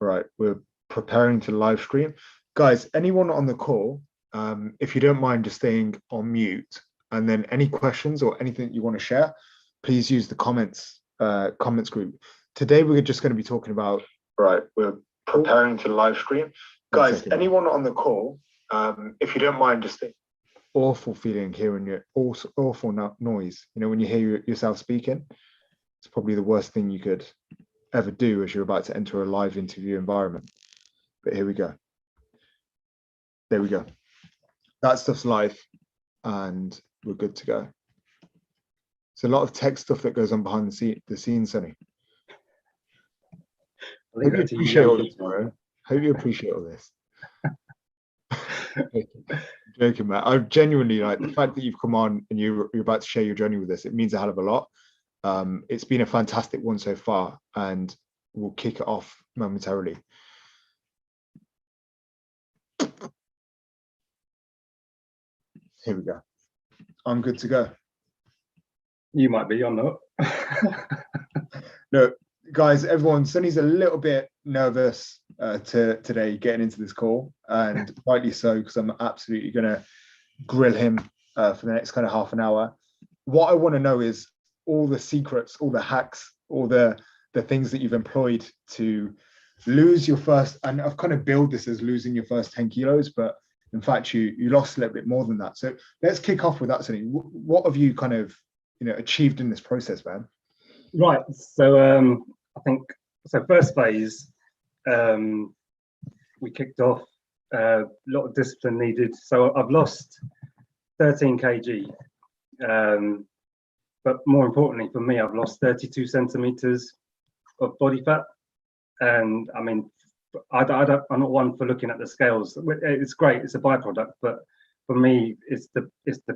Right, we're preparing to live stream. Guys, anyone on the call, if you don't mind just staying on mute, and then any questions or anything you want to share, please use the comments group. Today we're just going to be talking about, right, we're preparing to live stream. Guys, anyone on the call, if you don't mind just staying. Awful feeling hearing your awful noise. You know, when you hear yourself speaking, it's probably the worst thing you could ever do as you're about to enter a live interview environment. But here we go. There we go. That stuff's live and we're good to go. It's a lot of tech stuff that goes on behind the scenes, Sonny. Hope you appreciate all this, Mario. Hope you appreciate all this. Joking, man. I genuinely like the fact that you've come on and you're about to share your journey with us. It means a hell of a lot. It's been a fantastic one so far, and we'll kick it off momentarily. Here we go. I'm good to go. You might be, I'm not. No, guys, everyone, Sonny's a little bit nervous today getting into this call, and rightly so, because I'm absolutely going to grill him for the next kind of half an hour. What I want to know is all the secrets, all the hacks, all the things that you've employed to lose your first, and I've kind of billed this as losing your first 10 kilos, but in fact, you lost a little bit more than that. So let's kick off with that, Sonny. What have you kind of, achieved in this process, man? Right. So I think, so first phase, we kicked off, a lot of discipline needed. So I've lost 13 kg. But more importantly for me, I've lost 32 centimeters of body fat. And I mean, I'm not one for looking at the scales. It's great, it's a byproduct, but for me, it's the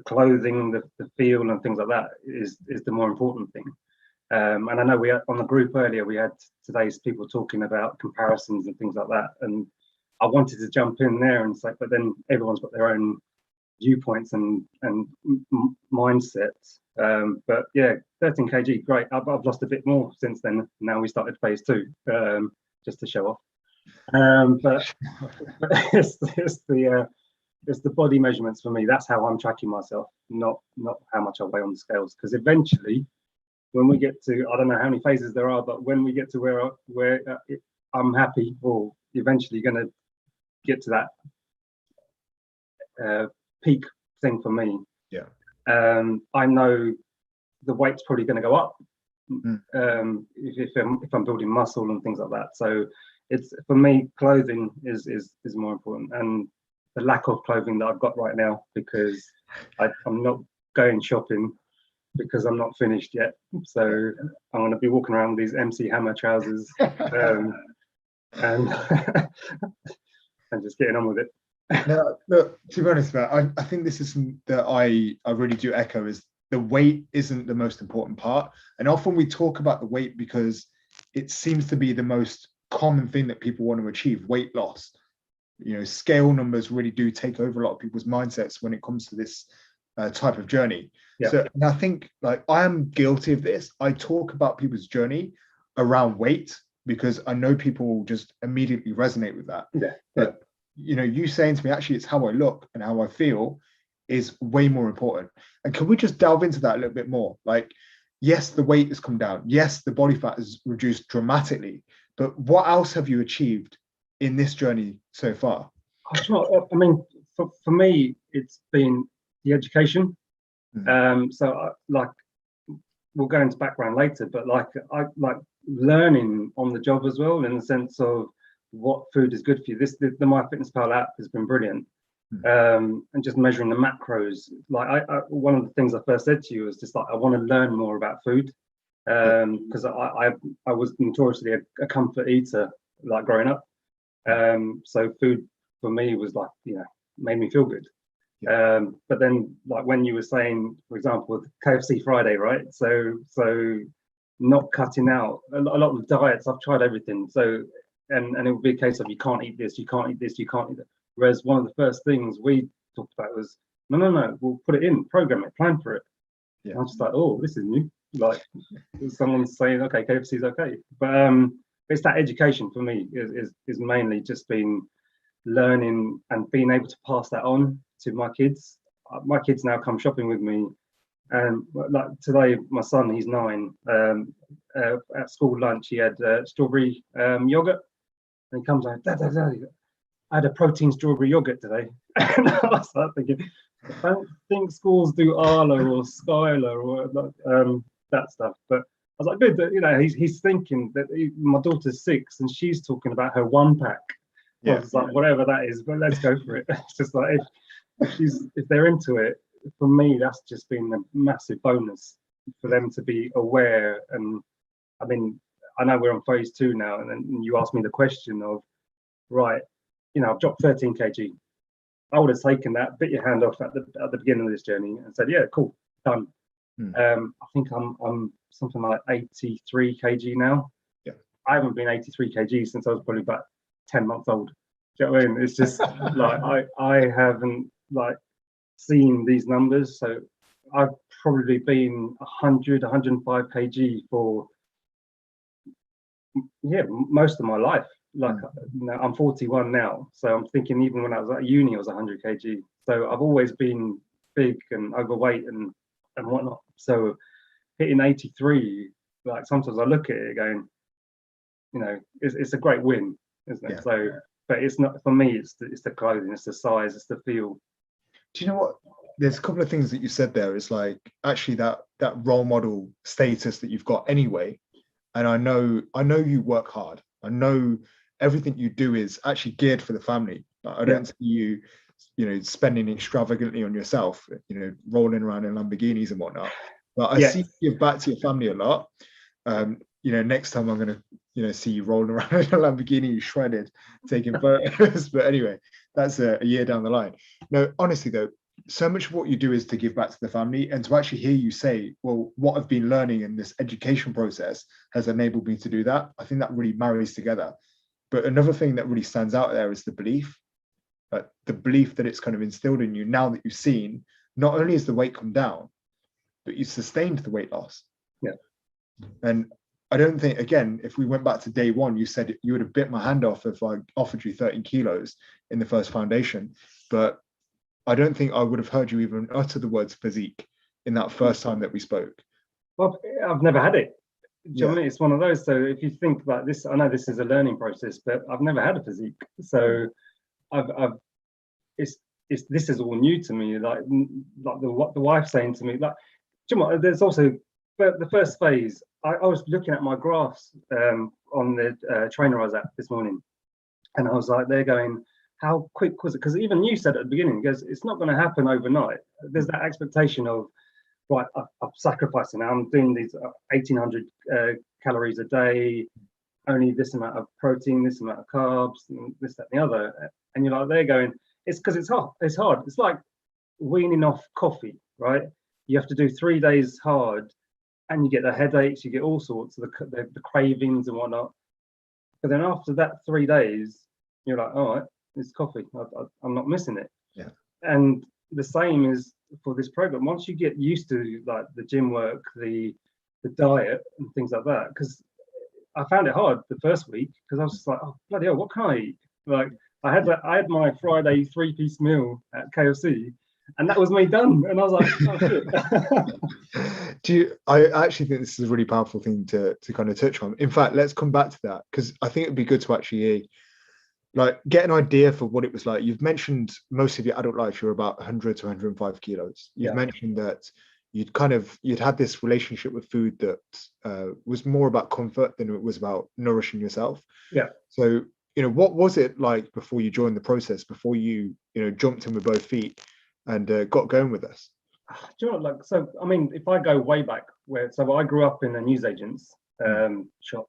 clothing, the feel and things like that is the more important thing. And I know we had on the group earlier, we had today's people talking about comparisons and things like that. And I wanted to jump in there and say, but then everyone's got their own viewpoints and mindsets. But yeah, 13 kg, great. I've lost a bit more since then. Now we started phase 2, just to show off. But it's the body measurements for me. That's how I'm tracking myself, not how much I weigh on the scales. Because eventually, when we get to, I don't know how many phases there are, but when we get to where I'm happy, or eventually going to get to that peak thing for me. Yeah. I know the weight's probably going to go up if I'm building muscle and things like that. So it's, for me, clothing is more important, and the lack of clothing that I've got right now, because I'm not going shopping because I'm not finished yet. So I'm going to be walking around with these MC Hammer trousers and and just getting on with it. No, look, to be honest, man, I think this is something that I really do echo, is the weight isn't the most important part. And often we talk about the weight because it seems to be the most common thing that people want to achieve, weight loss. Scale numbers really do take over a lot of people's mindsets when it comes to this type of journey. Yeah. So, and I think, like, I am guilty of this. I talk about people's journey around weight because I know people will just immediately resonate with that. Yeah. But you saying to me, actually, it's how I look and how I feel is way more important. And can we just delve into that a little bit more? Like, yes, the weight has come down. Yes, the body fat has reduced dramatically. But what else have you achieved in this journey so far? I mean, for me, it's been the education. So like, we'll go into background later, but I like learning on the job as well, in the sense of what food is good for you. The MyFitnessPal app has been brilliant. And just measuring the macros. Like one of the things I first said to you was just like, I want to learn more about food. Because I was notoriously a comfort eater, like, growing up. So food for me was like, made me feel good. But then, like, when you were saying, for example, with KFC Friday, right? So not cutting out a lot of the diets. I've tried everything. So and it would be a case of, you can't eat this, you can't eat this, you can't eat that. Whereas one of the first things we talked about was, no, we'll put it in, program it, plan for it. Yeah. I'm just like, oh, this is new. Like, someone's saying, okay, KFC is okay. But it's that education for me is mainly just been learning and being able to pass that on to my kids. My kids now come shopping with me, and like today, my son, he's 9. At school lunch, he had strawberry yogurt, and he comes like, Dad, Dad, Dad, I had a protein strawberry yogurt today. And I was like thinking, I don't think schools do Arla or Skylar or that stuff. But I was like, good that, you know, he's thinking that my daughter's 6 and she's talking about her 1-pack. Yeah. It's like, whatever that is, but let's go for it. It's just like, if they're into it, for me, that's just been a massive bonus for them to be aware. And I mean, I know we're on phase 2 now, and then you asked me the question of, right, you know, I've dropped 13 kg. I would have taken that, bit your hand off at the beginning of this journey and said, yeah, cool, done. I think I'm something like 83 kg now. Yeah. I haven't been 83 kg since I was probably about 10 months old. Do you know what I mean? It's just like I haven't like seen these numbers. So I've probably been 100, 105 kg for most of my life. Like, you know, I'm 41 now, so I'm thinking even when I was at uni, I was 100 kg. So I've always been big and overweight and whatnot. So hitting 83, like sometimes I look at it going, you know, it's a great win, isn't it? Yeah. So, but it's not for me. It's the clothing, it's the size, it's the feel. Do you know what? There's a couple of things that you said there. It's like actually that role model status that you've got anyway. And I know you work hard. I know everything you do is actually geared for the family. Like, I don't see you, you know, spending extravagantly on yourself, you know, rolling around in Lamborghinis and whatnot. But I see you give back to your family a lot. You know, next time I'm gonna, you know, see you rolling around in a Lamborghini, shredded, taking photos. But anyway, that's a year down the line. No, honestly though, so much of what you do is to give back to the family, and to actually hear you say, well, what I've been learning in this education process has enabled me to do that. I think that really marries together. But another thing that really stands out there is the belief that it's kind of instilled in you now that you've seen, not only has the weight come down, but you sustained the weight loss. Yeah. And I don't think, again, if we went back to day one, you said you would have bit my hand off if I offered you 13 kilos in the first foundation. But I don't think I would have heard you even utter the words physique in that first time that we spoke. Well, I've never had it. Do you know what I mean? It's one of those. So if you think about this, I know this is a learning process, but I've never had a physique. So this is all new to me. Like what the wife's saying to me, like, do you know what, there's also the first phase. I was looking at my graphs on the trainer I was at this morning, and I was like, they're going, how quick was it? Because even you said at the beginning, because it's not going to happen overnight. There's that expectation of, right, I'm sacrificing now. I'm doing these 1,800 calories a day, only this amount of protein, this amount of carbs, and this, that, and the other. And you're like, they're going, it's because it's hard. It's hard. It's like weaning off coffee, right? You have to do 3 days hard, and you get the headaches, you get all sorts of the cravings and whatnot. But then after that 3 days, you're like, all right, it's coffee. I'm not missing it. Yeah. And the same is for this program. Once you get used to like the gym work, the diet and things like that, because I found it hard the first week because I was just like, oh bloody hell, what can I eat? Like I had my Friday 3-piece meal at KFC, and that was me done. And I was like, oh shit. I actually think this is a really powerful thing to kind of touch on. In fact, let's come back to that, because I think it'd be good to actually like get an idea for what it was like. You've mentioned most of your adult life you're about 100 to 105 kilos. You've mentioned that you'd had this relationship with food that was more about comfort than it was about nourishing yourself. Yeah. So, you know, what was it like before you joined the process, before you know, jumped in with both feet and got going with us? Do you know, like, so I mean, if I go way back, so I grew up in a newsagent's shop,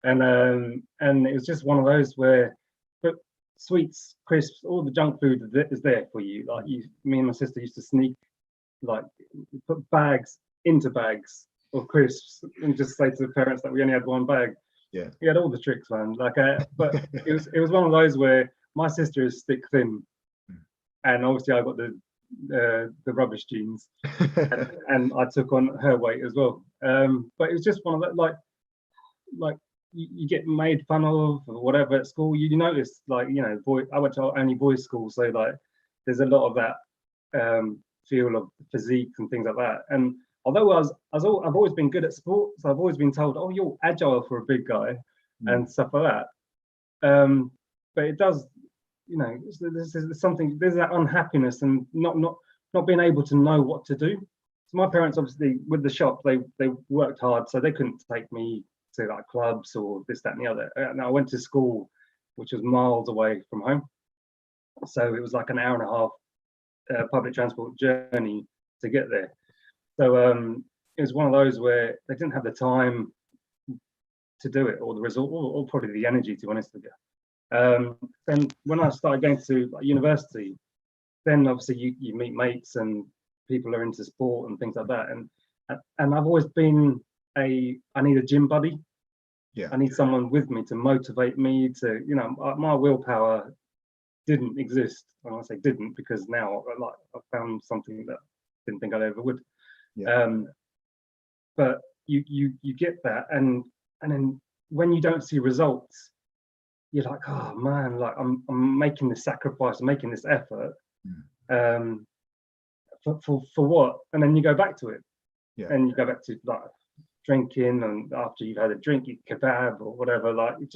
and it was just one of those where, but sweets, crisps, all the junk food is there for you. Like me and my sister used to sneak, like, put bags into bags of crisps and just say to the parents that we only had one bag. Yeah, we had all the tricks, man. Like, but it was one of those where my sister is stick thin, and obviously I got the rubbish genes, and I took on her weight as well. But it was just one of that, like you get made fun of or whatever at school. You notice, like, you know, I went to only boys' school, so like there's a lot of that feel of physique and things like that. And although I've always been good at sports, I've always been told, oh, you're agile for a big guy and stuff like that. But it does, you know, there's something, there's that unhappiness and not being able to know what to do. So my parents, obviously, with the shop, they worked hard, so they couldn't take me to like clubs or this, that, and the other. And I went to school, which was miles away from home, so it was like an hour and a half public transport journey to get there. So it was one of those where they didn't have the time to do it, or the result, or probably the energy, to be honest with you. Then when I started going to like, university, then obviously you meet mates and people are into sport and things like that. And I've always been I need a gym buddy. Yeah. I need someone with me to motivate me to, you know, my willpower didn't exist. And I say didn't because now I found something that I didn't think I ever would. Yeah. But you get that, and then when you don't see results, you're like, oh man, like I'm making this sacrifice, I'm making this effort. For what? And then you go back to it. Yeah. And you go back to like drinking, and after you've had a drink, you kebab or whatever, like it's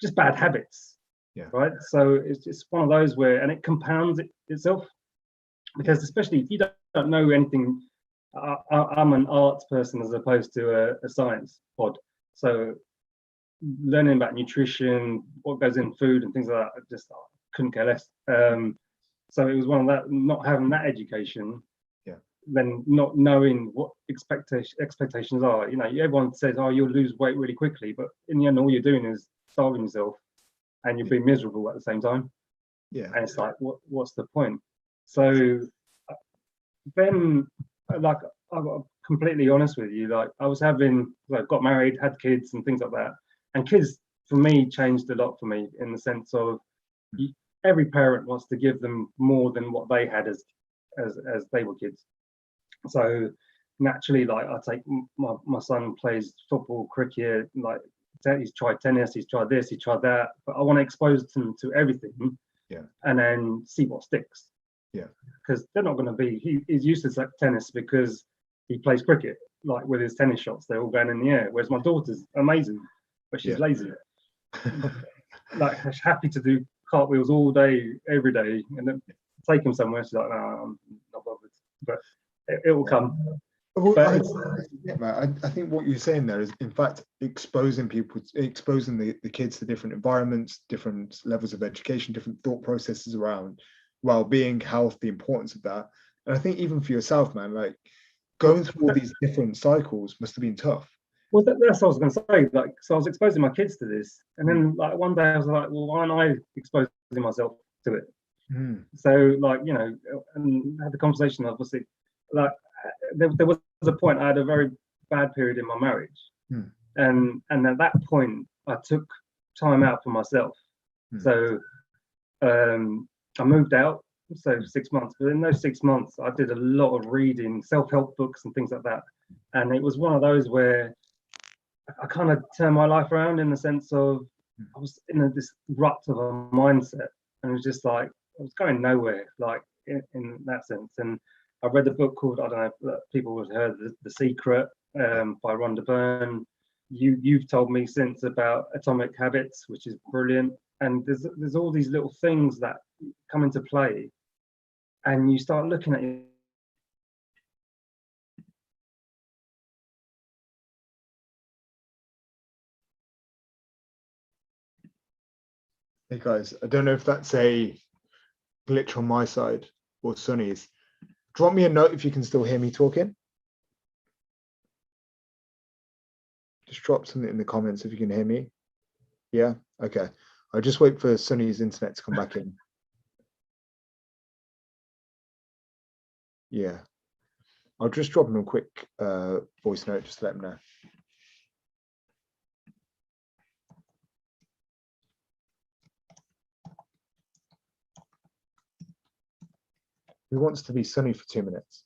just bad habits. Yeah. Right. So it's just one of those where, and it compounds itself, because especially if you don't know anything, I'm an arts person as opposed to a science pod. So learning about nutrition, what goes in food and things like that, I just couldn't care less. So it was one of that, not having that education, then not knowing what expectations are. You know, everyone says, oh, you'll lose weight really quickly, but in the end, all you're doing is starving yourself and you'll be miserable at the same time. Yeah. And it's like, what's the point? So then, like, I'm completely honest with you, like I got married, had kids and things like that. And kids, for me, changed a lot for me in the sense of every parent wants to give them more than what they had as they were kids. So naturally, like I take my son plays football, cricket, like he's tried tennis, he's tried this, he tried that, but I want to expose them to everything, and then see what sticks. Because they're not going to be. He's used to tennis because he plays cricket, like with his tennis shots, they're all going in the air. Whereas my daughter's amazing, but she's lazy. Like she's happy to do cartwheels all day, every day, and then take him somewhere. She's like, no, I'm not bothered. But it will come. Well, But I think what you're saying there is, in fact, exposing the kids to different environments, different levels of education, different thought processes around well-being, health, the importance of that. And I think even for yourself, man, like going through all these different cycles must have been tough. Well, that's what I was going to say. Like, so I was exposing my kids to this, and then like one day I was like, well, why aren't I exposing myself to it? So like, you know, and had the conversation. Obviously, like there was a point I had a very bad period in my marriage, and at that point I took time out for myself. So I moved out, so 6 months. But in those 6 months, I did a lot of reading, self-help books and things like that. And it was one of those where I kind of turned my life around in the sense of I was in this rut of a mindset, and it was just like I was going nowhere, like in that sense. And I read a book called, I don't know if people would have heard, The Secret by Rhonda Byrne. You've told me since about Atomic Habits, which is brilliant. And there's all these little things that come into play, and you start looking at it. Hey guys, I don't know if that's a glitch on my side or Sonny's. Drop me a note if you can still hear me talking. Just drop something in the comments if you can hear me. Yeah, okay. I'll just wait for Sonny's internet to come back in. Yeah, I'll just drop him a quick voice note just to let him know. Who wants to be Sonny for 2 minutes?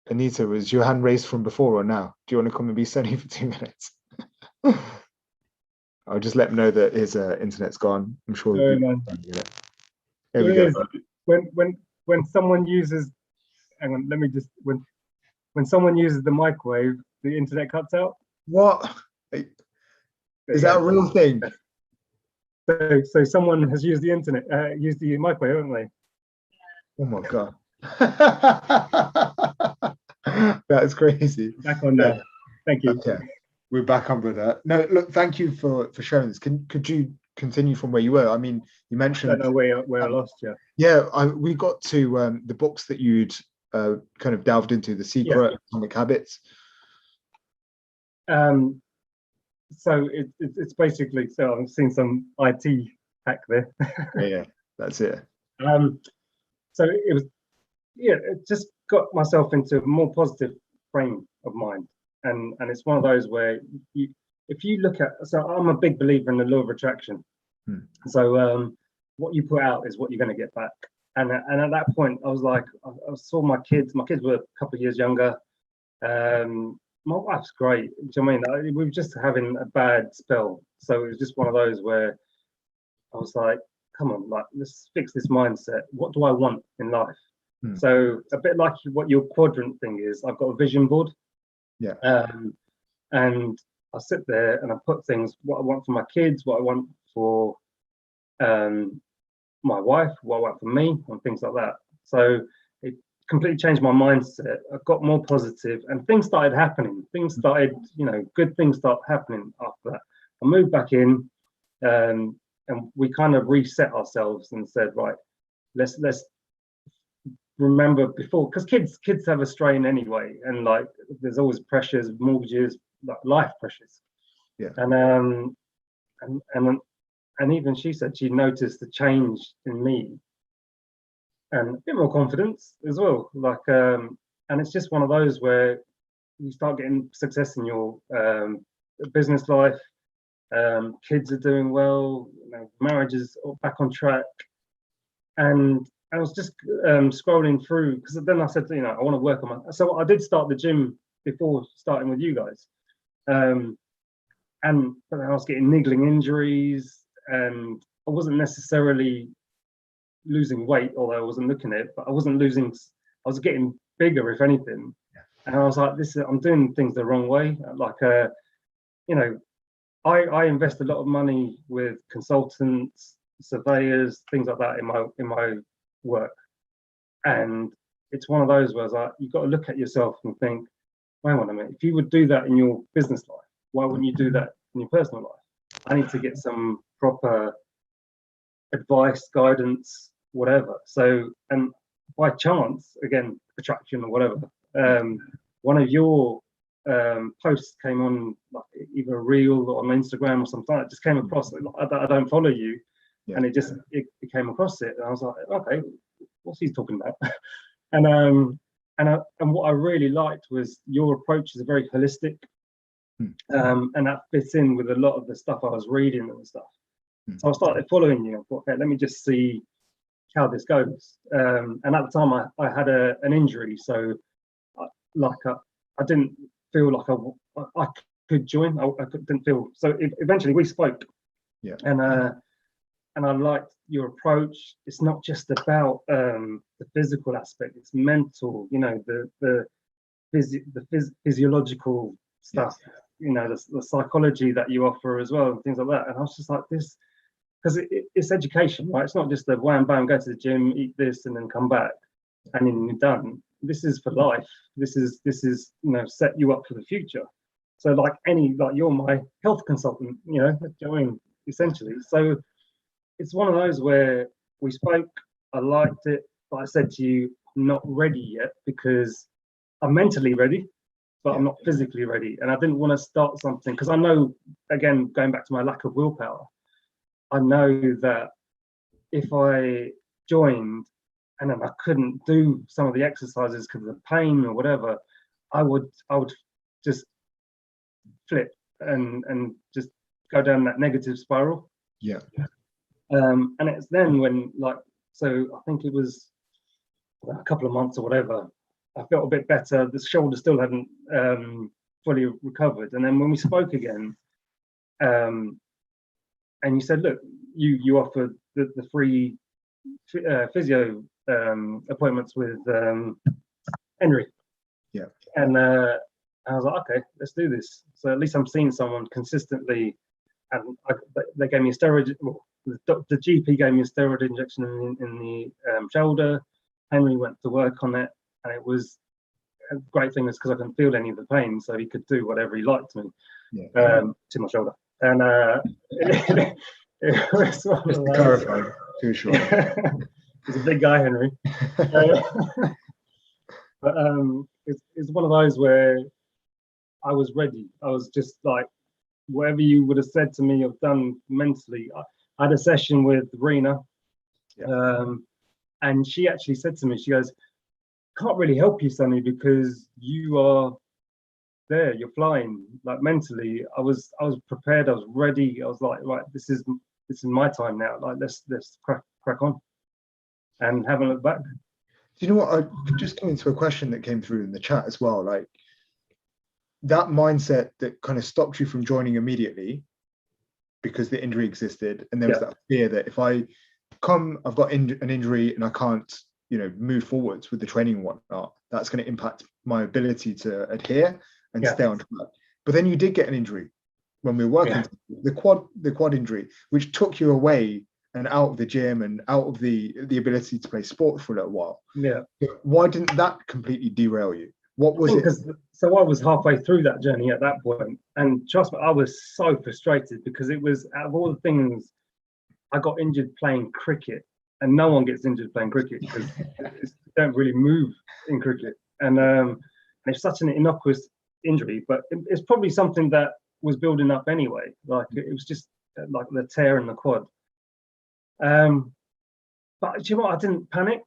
Anita, was your hand raised from before or now? Do you want to come and be Sunny for 2 minutes? I'll just let him know that his internet's gone. I'm sure he'll be No. back in a minute. There What we it go. is, when someone uses, hang on, let me just, when someone uses the microwave, the internet cuts out. What? Is that a real thing? So someone has used the internet, used the microwave, haven't they? Oh my God. That is crazy. Back on now. Thank you. Okay. We're back on with that. No, look, thank you for sharing this. Could you continue from where you were? I mean, you I mentioned. don't know where I lost you. Yeah, we got to the books that you'd kind of delved into, The Secret, Atomic Habits. So it's basically, so I've seen some IT hack there. Yeah, that's it. So it was, it just got myself into a more positive frame of mind, and it's one of those where if you look at, so I'm a big believer in the law of attraction. So what you put out is what you're going to get back. And at that point, I was like, I saw my kids were a couple of years younger. My wife's great. Do you know what I mean? We were just having a bad spell. So it was just one of those where I was like, come on, like, let's fix this mindset. What do I want in life? So a bit like what your quadrant thing is, I've got a vision board. Yeah. And I sit there and I put things, what I want for my kids, what I want for my wife, what I want for me, and things like that. So it completely changed my mindset. I got more positive, and things started happening. Things started, good things started happening after that. I moved back in, and we kind of reset ourselves and said, right, let's remember before, because kids have a strain anyway, and like there's always pressures, mortgages, like life pressures. Yeah. And even she said she noticed the change in me and a bit more confidence as well. Like, and it's just one of those where you start getting success in your business life. Kids are doing well, marriage is back on track. And I was just scrolling through, because then I said, I want to work on my, so I did start the gym before starting with you guys. But I was getting niggling injuries, and I wasn't necessarily losing weight, although I wasn't looking at it, but I wasn't losing, I was getting bigger, if anything. And I was like, I'm doing things the wrong way. Like, I invest a lot of money with consultants, surveyors, things like that in my work. And it's one of those where I was like, you've got to look at yourself and think, hang on a minute, if you would do that in your business life, why wouldn't you do that in your personal life? I need to get some proper advice, guidance, whatever. So, and by chance, again, attraction or whatever, one of your posts came on, like either a reel or on Instagram or something. I just came across it. I don't follow you, and it came across it, and I was like, okay, what's he talking about? And what I really liked was your approach is very holistic. And that fits in with a lot of the stuff I was reading and stuff. So I started following you. I thought, okay, let me just see how this goes. And at the time, I had an injury, so I didn't feel like I could join. I didn't feel so. Eventually, we spoke. Yeah. And I liked your approach. It's not just about the physical aspect; it's mental. The physiological stuff. Yes. The psychology that you offer as well, and things like that. And I was just like, this, because it's education, right? It's not just a wham bam, go to the gym, eat this, and then come back, and then you're done. This is for life. This is set you up for the future. So like you're my health consultant, essentially. So it's one of those where we spoke, I liked it, but I said to you, I'm not ready yet, because I'm mentally ready, but I'm not physically ready. And I didn't want to start something, because I know, again, going back to my lack of willpower, I know that if I joined and then I couldn't do some of the exercises because of the pain or whatever, I would just flip and just go down that negative spiral. Yeah. And it's then when, so I think it was a couple of months or whatever, I felt a bit better. The shoulder still hadn't fully recovered. And then when we spoke again, and you said, look, you offered the free physio appointments with Henry. Yeah. And I was like, okay, let's do this. So at least I'm seeing someone consistently. And they gave me a steroid. Well, the GP gave me a steroid injection in the shoulder. Henry went to work on it, and it was a great thing is because I couldn't feel any of the pain, so he could do whatever he liked to me, to my shoulder. And it was one just of to those. clarify, too sure. He's a big guy, Henry. But it's one of those where I was ready. I was just like, whatever you would have said to me or done mentally. I had a session with Rena, and she actually said to me, she goes, can't really help you, Sonny, because you are there, you're flying. Like mentally, I was prepared, I was ready. I was like, right, this is my time now. Like let's crack on and haven't looked back. Do you know what? I just came into a question that came through in the chat as well. Like that mindset that kind of stopped you from joining immediately because the injury existed, and there was that fear that if I come, I've got an injury and I can't, move forwards with the training and whatnot, that's going to impact my ability to adhere and stay on track. But then you did get an injury when we were working, the quad injury, which took you away and out of the gym and out of the ability to play sport for a little while. Yeah. Why didn't that completely derail you? What was it? So I was halfway through that journey at that point, and trust me, I was so frustrated because it was, out of all the things, I got injured playing cricket, and no one gets injured playing cricket because you don't really move in cricket, and it's such an innocuous injury, but it's probably something that was building up anyway. Like it was just like the tear in the quad. But do you know what? I didn't panic.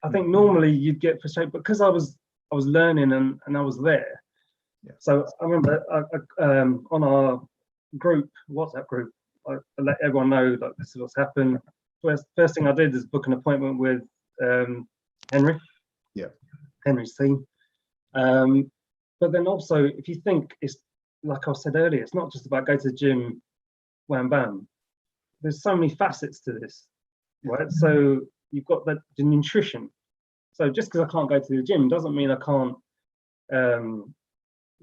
I think normally you'd get frustrated, but because I was learning and I was there. Yeah. So I remember on our WhatsApp group, I let everyone know that this is what's happened. First thing I did is book an appointment with Henry. Yeah. Henry's team. But then also, if you think, it's like I said earlier, it's not just about go to the gym, wham bam. There's so many facets to this, right? So you've got the nutrition. So just because I can't go to the gym doesn't mean I can't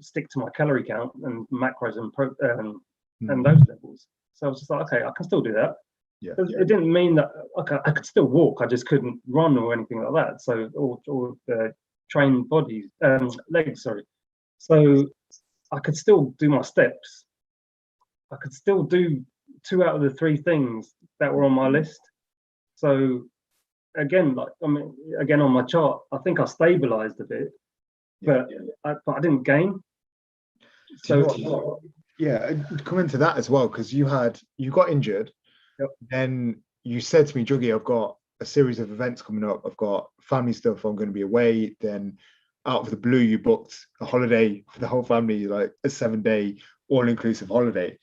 stick to my calorie count and macros and those levels. So I was just like, okay, I can still do that. Yeah. It didn't mean that I could still walk. I just couldn't run or anything like that. So or train legs, sorry. So I could still do my steps. I could still do 2 out of the 3 things that were on my list. So again, again on my chart, I think I stabilized a bit, but I didn't gain. So come into that as well, because you got injured. Yep. Then you said to me, Juggy, I've got a series of events coming up. I've got family stuff. I'm going to be away. Then out of the blue, you booked a holiday for the whole family, like a 7-day all-inclusive holiday.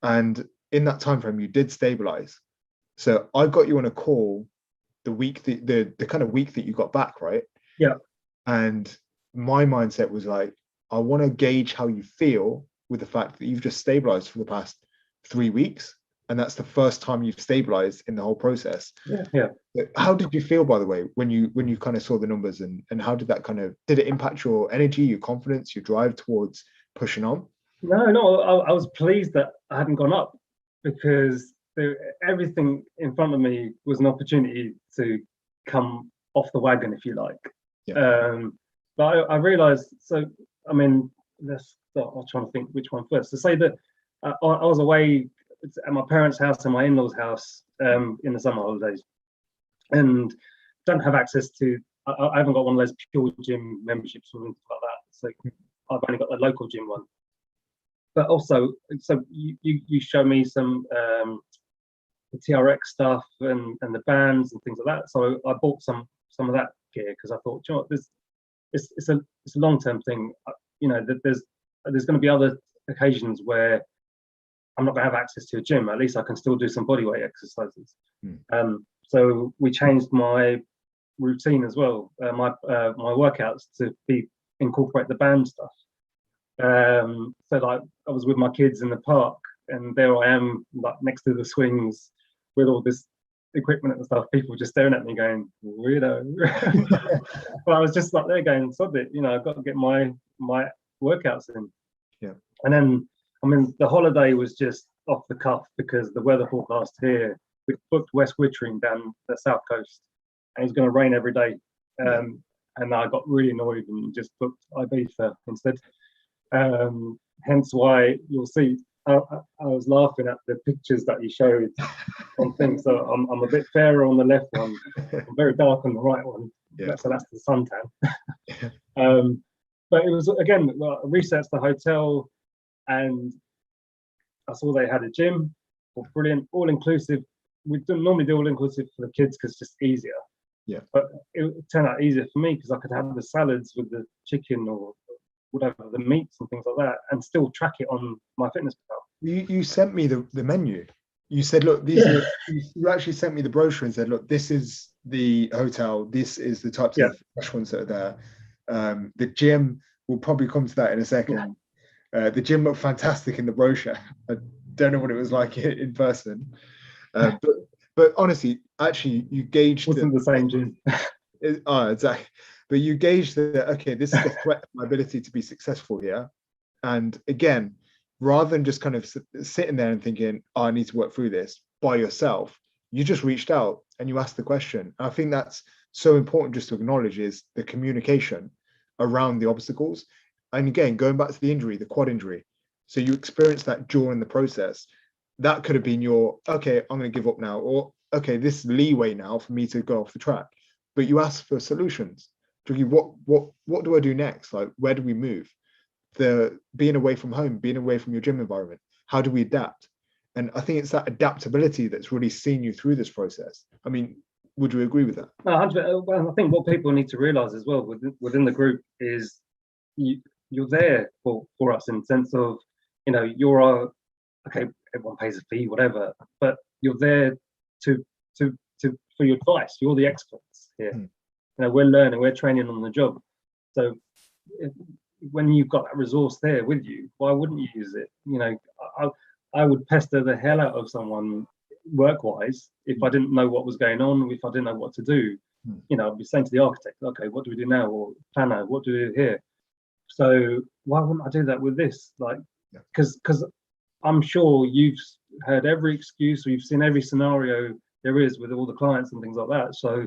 And in that time frame, you did stabilize. So I got you on a call the week the kind of week that you got back, right? Yeah. And my mindset was like, I want to gauge how you feel with the fact that you've just stabilized for the past 3 weeks. And that's the first time you've stabilized in the whole process. Yeah. How did you feel, by the way, when you kind of saw the numbers, and how did that did it impact your energy, your confidence, your drive towards pushing on? No, I was pleased that I hadn't gone up, because everything in front of me was an opportunity to come off the wagon, if you like. Yeah. But I realized, so I mean, let's start. I was trying to think which one first. To say that I was away at my parents' house and my in-laws' house in the summer holidays, and don't have access to. I haven't got one of those pure gym memberships or anything like that. So I've only got the local gym one. But also, so you show me some the TRX stuff and the bands and things like that. So I bought some of that gear because I thought, you know what, it's a long-term thing. You know, that there's going to be other occasions where I'm not going to have access to a gym. At least I can still do some bodyweight exercises. So we changed my routine as well. My workouts to incorporate the band stuff. So like I was with my kids in the park, and there I am, like next to the swings with all this equipment and stuff. People just staring at me, going, "Weirdo." But I was just like there going, "Sod it," I've got to get my workouts in. Yeah. And then, I mean, the holiday was just off the cuff because the weather forecast here, we booked West Wittering down the south coast, and it's going to rain every day. And I got really annoyed and just booked Ibiza instead. Hence why you'll see I was laughing at the pictures that you showed on things. So I'm a bit fairer on the left one, I'm very dark on the right one. So that's the suntan. But it was, again, I researched the hotel, and I saw they had a gym. Well, brilliant, all inclusive. We don't normally do all inclusive for the kids because it's just easier. Yeah. But it turned out easier for me because I could have the salads with the chicken or whatever, the meats and things like that, and still track it on my fitness pal. You sent me the menu. You said, look, these are, you actually sent me the brochure and said, look, this is the hotel, this is the types of restaurants that are there. The gym, we'll probably come to that in a second. The gym looked fantastic in the brochure. I don't know what it was like in person. But honestly, actually, you gauged wasn't the same gym. Exactly. But you gauged that, okay, this is a threat to my ability to be successful here. And again, rather than just kind of sitting there and thinking, oh, I need to work through this by yourself, you just reached out and you asked the question. And I think that's so important just to acknowledge, is the communication around the obstacles. And again, going back to the injury, the quad injury. So you experienced that during the process. That could have been your, okay, I'm going to give up now, or okay, this leeway now for me to go off the track. But you asked for solutions. What do I do next? Like, where do we move? The being away from home, being away from your gym environment, how do we adapt? And I think it's that adaptability that's really seen you through this process. I mean, would you agree with that? Well, I think what people need to realize as well within the group is you're there for us, in the sense of, you're our, okay, everyone pays a fee, whatever, but you're there to for your advice. You're the experts here. We're learning, we're training on the job. So when you've got that resource there with you, why wouldn't you use it? I would pester the hell out of someone work-wise if I didn't know what was going on, if I didn't know what to do. I'd be saying to the architect, okay, what do we do now? Or planner, what do we do here? So why wouldn't I do that with this? Like, because I'm sure you've heard every excuse, or you've seen every scenario there is with all the clients and things like that. So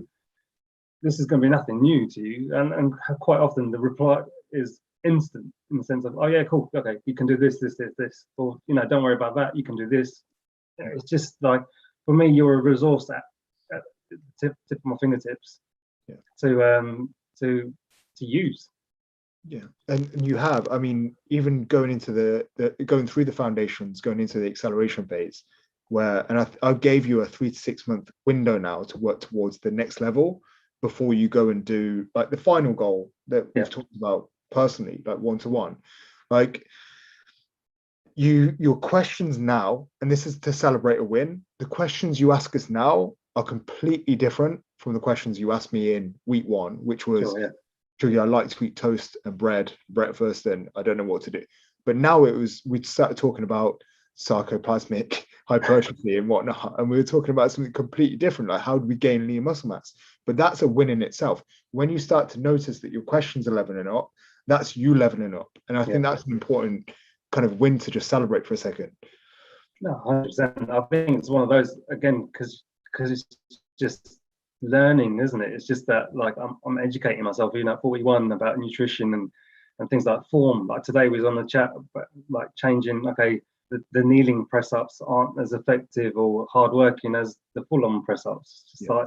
this is going to be nothing new to you. And quite often the reply is instant, in the sense of, oh yeah, cool, okay, you can do this, or don't worry about that, you can do this. It's just like, for me, you're a resource at the tip of my fingertips to use. Yeah, and you have, I mean, even going into going through the foundations, going into the acceleration phase, where, and I gave you a 3 to 6 month window now to work towards the next level before you go and do like the final goal that we've talked about personally, like one-to-one. Like your questions now, and this is to celebrate a win, the questions you ask us now are completely different from the questions you asked me in week 1, which was, I like to eat toast and bread breakfast, and I don't know what to do. But now we started talking about sarcoplasmic hypertrophy and whatnot, and we were talking about something completely different, like how do we gain lean muscle mass? But that's a win in itself. When you start to notice that your questions are leveling up, that's you leveling up, and I think that's an important kind of win to just celebrate for a second. No, 100%. I think it's one of those, again, because it's just learning, isn't it? It's just that, like, I'm educating myself, at 41, about nutrition and things like form. Like today was on the chat, like changing, okay, the kneeling press ups aren't as effective or hard working as the full on press ups. Just like,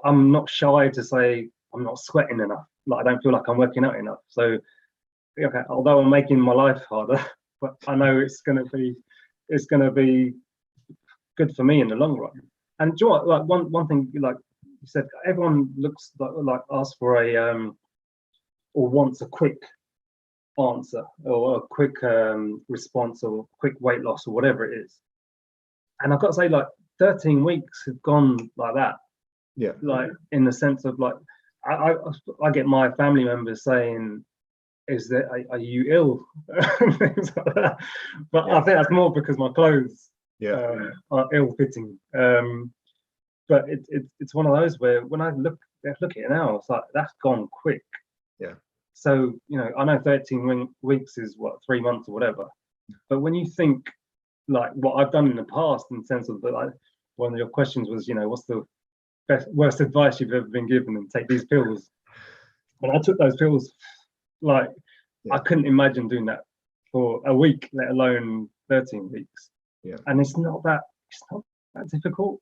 I'm not shy to say I'm not sweating enough. Like, I don't feel like I'm working out enough. So, okay, although I'm making my life harder, but I know it's gonna be good for me in the long run. And do you know what, like one thing, like you said, everyone looks like asks for a or wants a quick answer or a quick response or quick weight loss or whatever it is. And I've got to say, like, 13 weeks have gone like that. Yeah. Like in the sense of like, I get my family members saying, "Is that are you ill?" Things like that. But I think that's more because my clothes are ill-fitting. But it's one of those where when I look at it now, it's like that's gone quick. Yeah. So I know 13 weeks is what, 3 months or whatever. But when you think like what I've done in the past, in the sense of that, like one of your questions was, what's the worst advice you've ever been given, and take these pills. When I took those pills, like I couldn't imagine doing that for a week, let alone 13 weeks. Yeah. And it's not that difficult.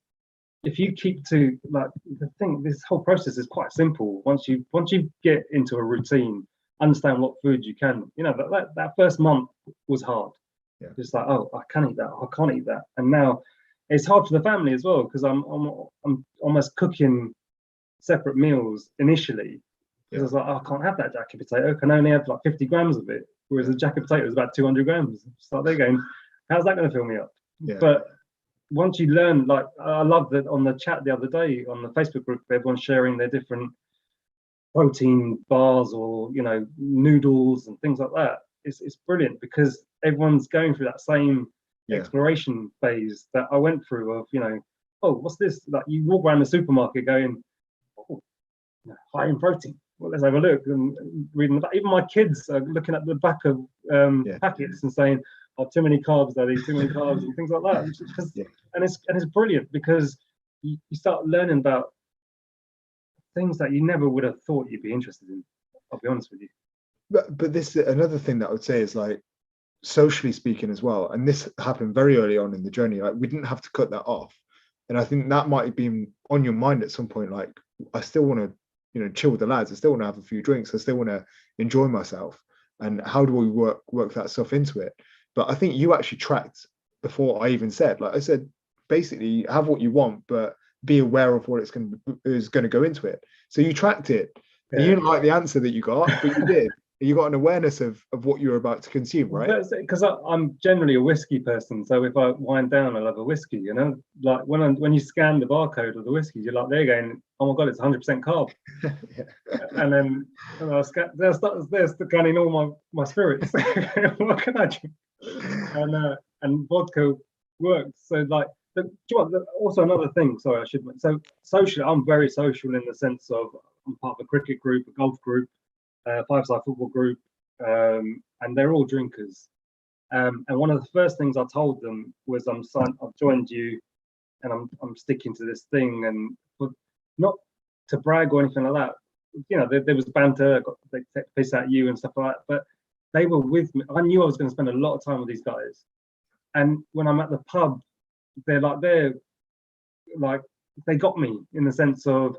If you keep to like this whole process is quite simple. Once you get into a routine, understand what food you can, that first month was hard. Yeah. Just like, oh, I can eat that, I can't eat that. And now it's hard for the family as well, because I'm almost cooking separate meals initially. Because I was like, oh, I can't have that jacket potato. I can only have like 50 grams of it. Whereas a jacket potato is about 200 grams. So they're going, how's that going to fill me up? Yeah. But once you learn, like I love that on the chat the other day on the Facebook group, everyone's sharing their different protein bars or noodles and things like that. It's brilliant, because everyone's going through that same exploration phase that I went through of oh, what's this? Like you walk around the supermarket going, oh, high in protein. Well, let's have a look and reading the back. Even my kids are looking at the back of packets and saying, "Oh, too many carbs, Daddy, too many carbs," and things like that. And it's brilliant, because you start learning about things that you never would have thought you'd be interested in. I'll be honest with you. But this another thing that I would say is, like, socially speaking as well, and this happened very early on in the journey. Like, we didn't have to cut that off, and I think that might have been on your mind at some point. Like, I still want to chill with the lads. I still want to have a few drinks. I still want to enjoy myself. And how do we work that stuff into it? But I think you actually tracked before I even said. Like I said, basically have what you want, but be aware of what is going to go into it. So you tracked it. And you didn't like the answer that you got, but you did. You got an awareness of what you're about to consume, right? Because I'm generally a whiskey person, so if I wind down, I'll have a whiskey. Like when you scan the barcode of the whiskey, you're like, they're going, oh my god, it's 100% carb. And then they're scanning all my spirits. What can I do? And vodka works. So like, also another thing. Sorry, I should. So socially, I'm very social in the sense of I'm part of a cricket group, a golf group, five-side football group, and they're all drinkers. And one of the first things I told them was, I've joined you, and I'm sticking to this thing, and not to brag or anything like that. There was banter, they take the piss at you and stuff like that, but they were with me. I knew I was going to spend a lot of time with these guys, and when I'm at the pub, they got me in the sense of,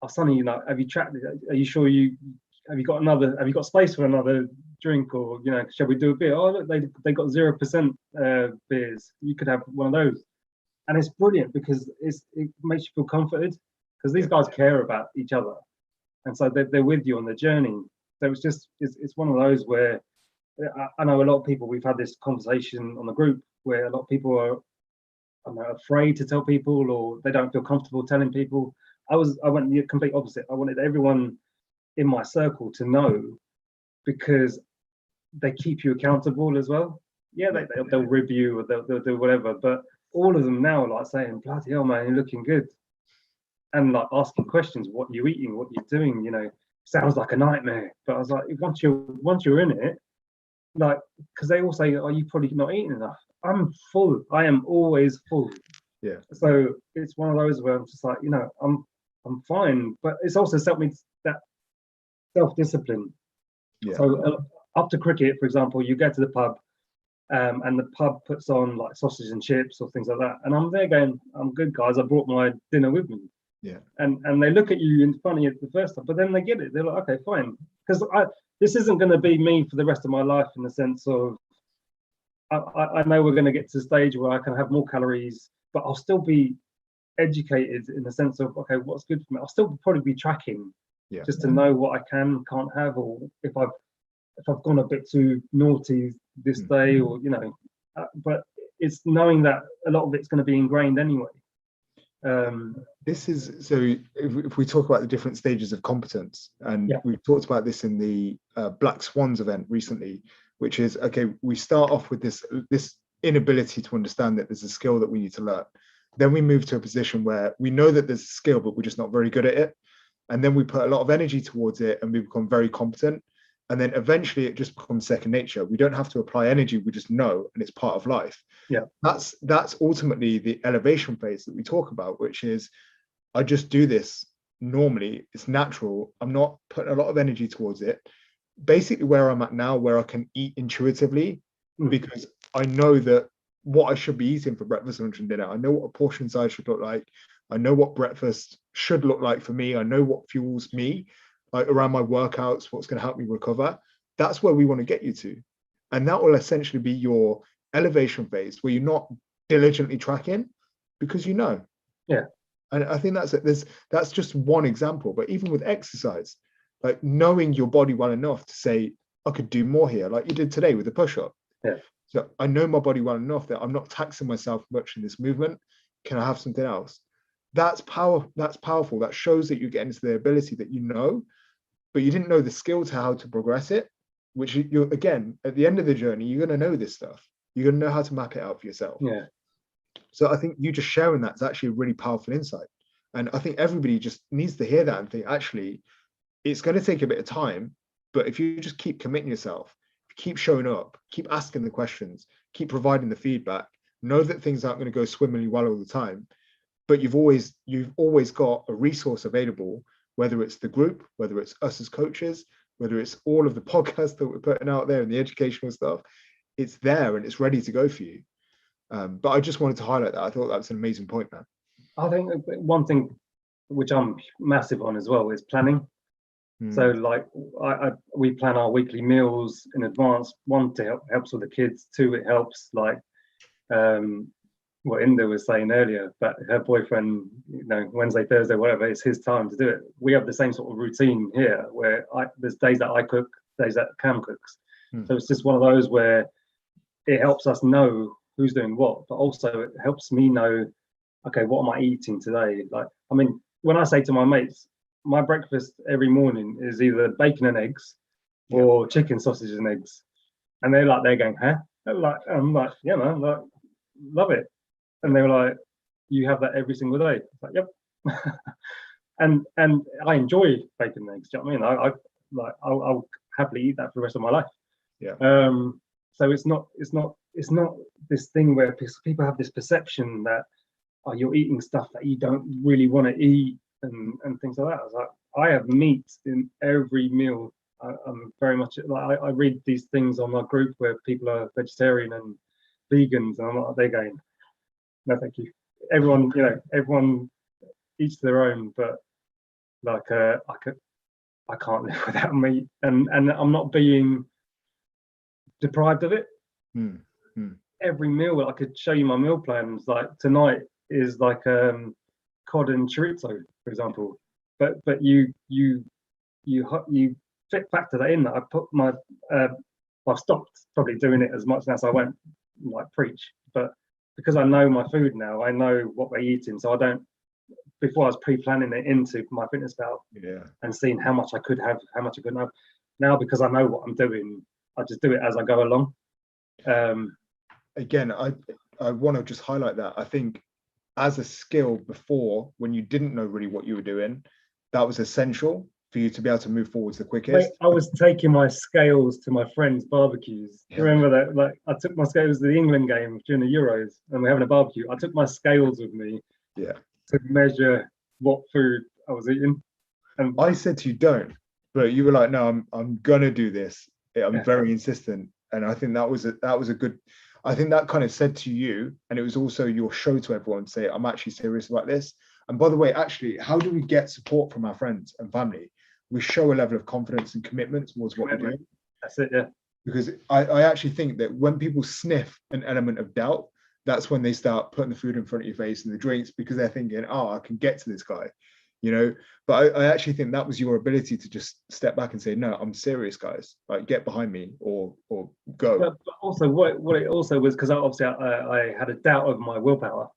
oh, Sonny, have you tracked it? Are you sure have you got space for another drink, or shall we do a beer? Oh, look, they got 0% beers. You could have one of those. And it's brilliant, because it makes you feel comforted, because these guys care about each other, and so they're with you on the journey. So it's one of those where I know a lot of people, we've had this conversation on the group where a lot of people are afraid to tell people, or they don't feel comfortable telling people. I went the complete opposite. I wanted everyone in my circle to know, because they keep you accountable as well. Yeah, they'll review, or they'll do whatever, but all of them now like saying, bloody hell, man, you're looking good, and like asking questions, what you're eating, what you're doing, sounds like a nightmare. But I was like, once you're in it, like, because they all say, are you probably not eating enough? I'm full. I am always full. Yeah. So it's one of those where I'm just like, I'm fine, but it's also helped me that self-discipline. Yeah. So after cricket, for example, you go to the pub, and the pub puts on like sausage and chips or things like that, and I'm there going, I'm good, guys, I brought my dinner with me. Yeah. And they look at you in funny at the first time, but then they get it. They're like, okay, fine, because this isn't going to be me for the rest of my life, in the sense of I know we're going to get to the stage where I can have more calories, but I'll still be educated in the sense of, okay, what's good for me. I'll still probably be tracking, just to know what I can't have, or if I've gone a bit too naughty this day, or but it's knowing that a lot of it's going to be ingrained anyway. this is so if we talk about the different stages of competence, and Yeah. we've talked about this in the Black Swans event recently, which is okay, we start off with this inability to understand that there's a skill that we need to learn. Then we move to a position where we know that there's a skill, but we're just not very good at it. And then we put a lot of energy towards it and we become very competent. And then eventually it just becomes second nature. We don't have to apply energy, we just know, and it's part of life. Yeah. That's ultimately the elevation phase that we talk about, which is I just do this normally, it's natural. I'm not putting a lot of energy towards it. Basically, where I'm at now, where I can eat intuitively, because I know that what I should be eating for breakfast, lunch, and dinner. I know what a portion size should look like. I know what breakfast should look like for me. I know what fuels me, like around my workouts, what's going to help me recover. That's where we want to get you to. And that will essentially be your elevation phase where you're not diligently tracking because you know. Yeah. And I think that's just one example. But even with exercise, like knowing your body well enough to say, I could do more here, like you did today with the push-up. Yeah. So I know my body well enough that I'm not taxing myself much in this movement. Can I have something else? That's powerful. That shows that you're getting to the ability that you know, but you didn't know the skill to how to progress it, which you're, again, at the end of the journey, you're going to know this stuff. You're going to know how to map it out for yourself. Yeah. So I think you just sharing that is actually a really powerful insight. And I think everybody just needs to hear that and think, actually, it's going to take a bit of time, but if you just keep committing yourself, keep showing up, keep asking the questions, keep providing the feedback, know that things aren't going to go swimmingly well all the time, but you've always got a resource available, whether it's the group, whether it's us as coaches, whether it's all of the podcasts that we're putting out there and the educational stuff, it's there and it's ready to go for you. But I just wanted to highlight that. I thought that's an amazing point, man. I think one thing which I'm massive on as well is planning. So like we plan our weekly meals in advance. One, to helps with the kids. Two, it helps like what Inda was saying earlier, but her boyfriend, Wednesday, Thursday, whatever, it's his time to do it. We have the same sort of routine here where there's days that I cook, days that Cam cooks. So it's just one of those where it helps us know who's doing what, but also it helps me know, okay, what am I eating today? Like, I mean, when I say to my mates, my breakfast every morning is either bacon and eggs or chicken, sausages and eggs. And they're going, huh? I'm like, yeah, man, like, love it. And they were like, you have that every single day? It's like, yep. and I enjoy bacon and eggs. Do you know what I mean? I'll happily eat that for the rest of my life. Yeah. So it's not this thing where people have this perception that you're eating stuff that you don't really want to eat and things like that. I was like, I have meat in every meal. I'm very much like I read these things on my group where people are vegetarian and vegans, and I'm like, they're going, no, thank you. Everyone, everyone eats their own, but like I can't live without meat, and I'm not being deprived of it. Every meal, I could show you my meal plans. Like tonight is like cod and chorizo, for example. But you factor that in. That I put my I've stopped probably doing it as much as I won't like preach, but because I know my food now, I know what we're eating, so I don't. Before I was pre-planning it into my fitness pal, and seeing how much I could have, how much I couldn't have. Now because I know what I'm doing, I just do it as I go along. Again, I want to just highlight that. I think as a skill before, when you didn't know really what you were doing, that was essential for you to be able to move forwards the quickest. Mate, I was taking my scales to my friends' barbecues. Remember that? Like I took my scales to the England game during the Euros, and we're having a barbecue. I took my scales with me. To measure what food I was eating. And I said to you, don't, but you were like, no, I'm gonna do this. I'm very insistent, and I think that was a good. I think that kind of said to you, and it was also your show to everyone to say, I'm actually serious about this. And by the way, actually, how do we get support from our friends and family? We show a level of confidence and commitment towards what we're doing. That's it, yeah. Because I actually think that when people sniff an element of doubt, that's when they start putting the food in front of your face and the drinks, because they're thinking, I can get to this guy, But I actually think that was your ability to just step back and say, no, I'm serious, guys. Like, get behind me or go. But also, what it also was, because obviously I had a doubt of my willpower.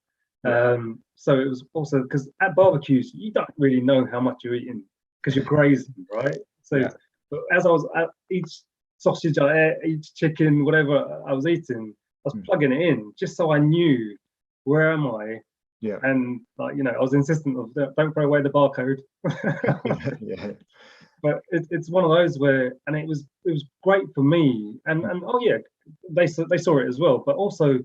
So it was also because at barbecues you don't really know how much you're eating because you're grazing, right? So, Yeah. but as I was at each sausage I ate, each chicken, whatever I was eating, I was plugging it in just so I knew where am I. Yeah. And like, I was insistent of don't throw away the barcode. Yeah. But it's one of those where, and it was great for me, and oh yeah, they saw it as well. But also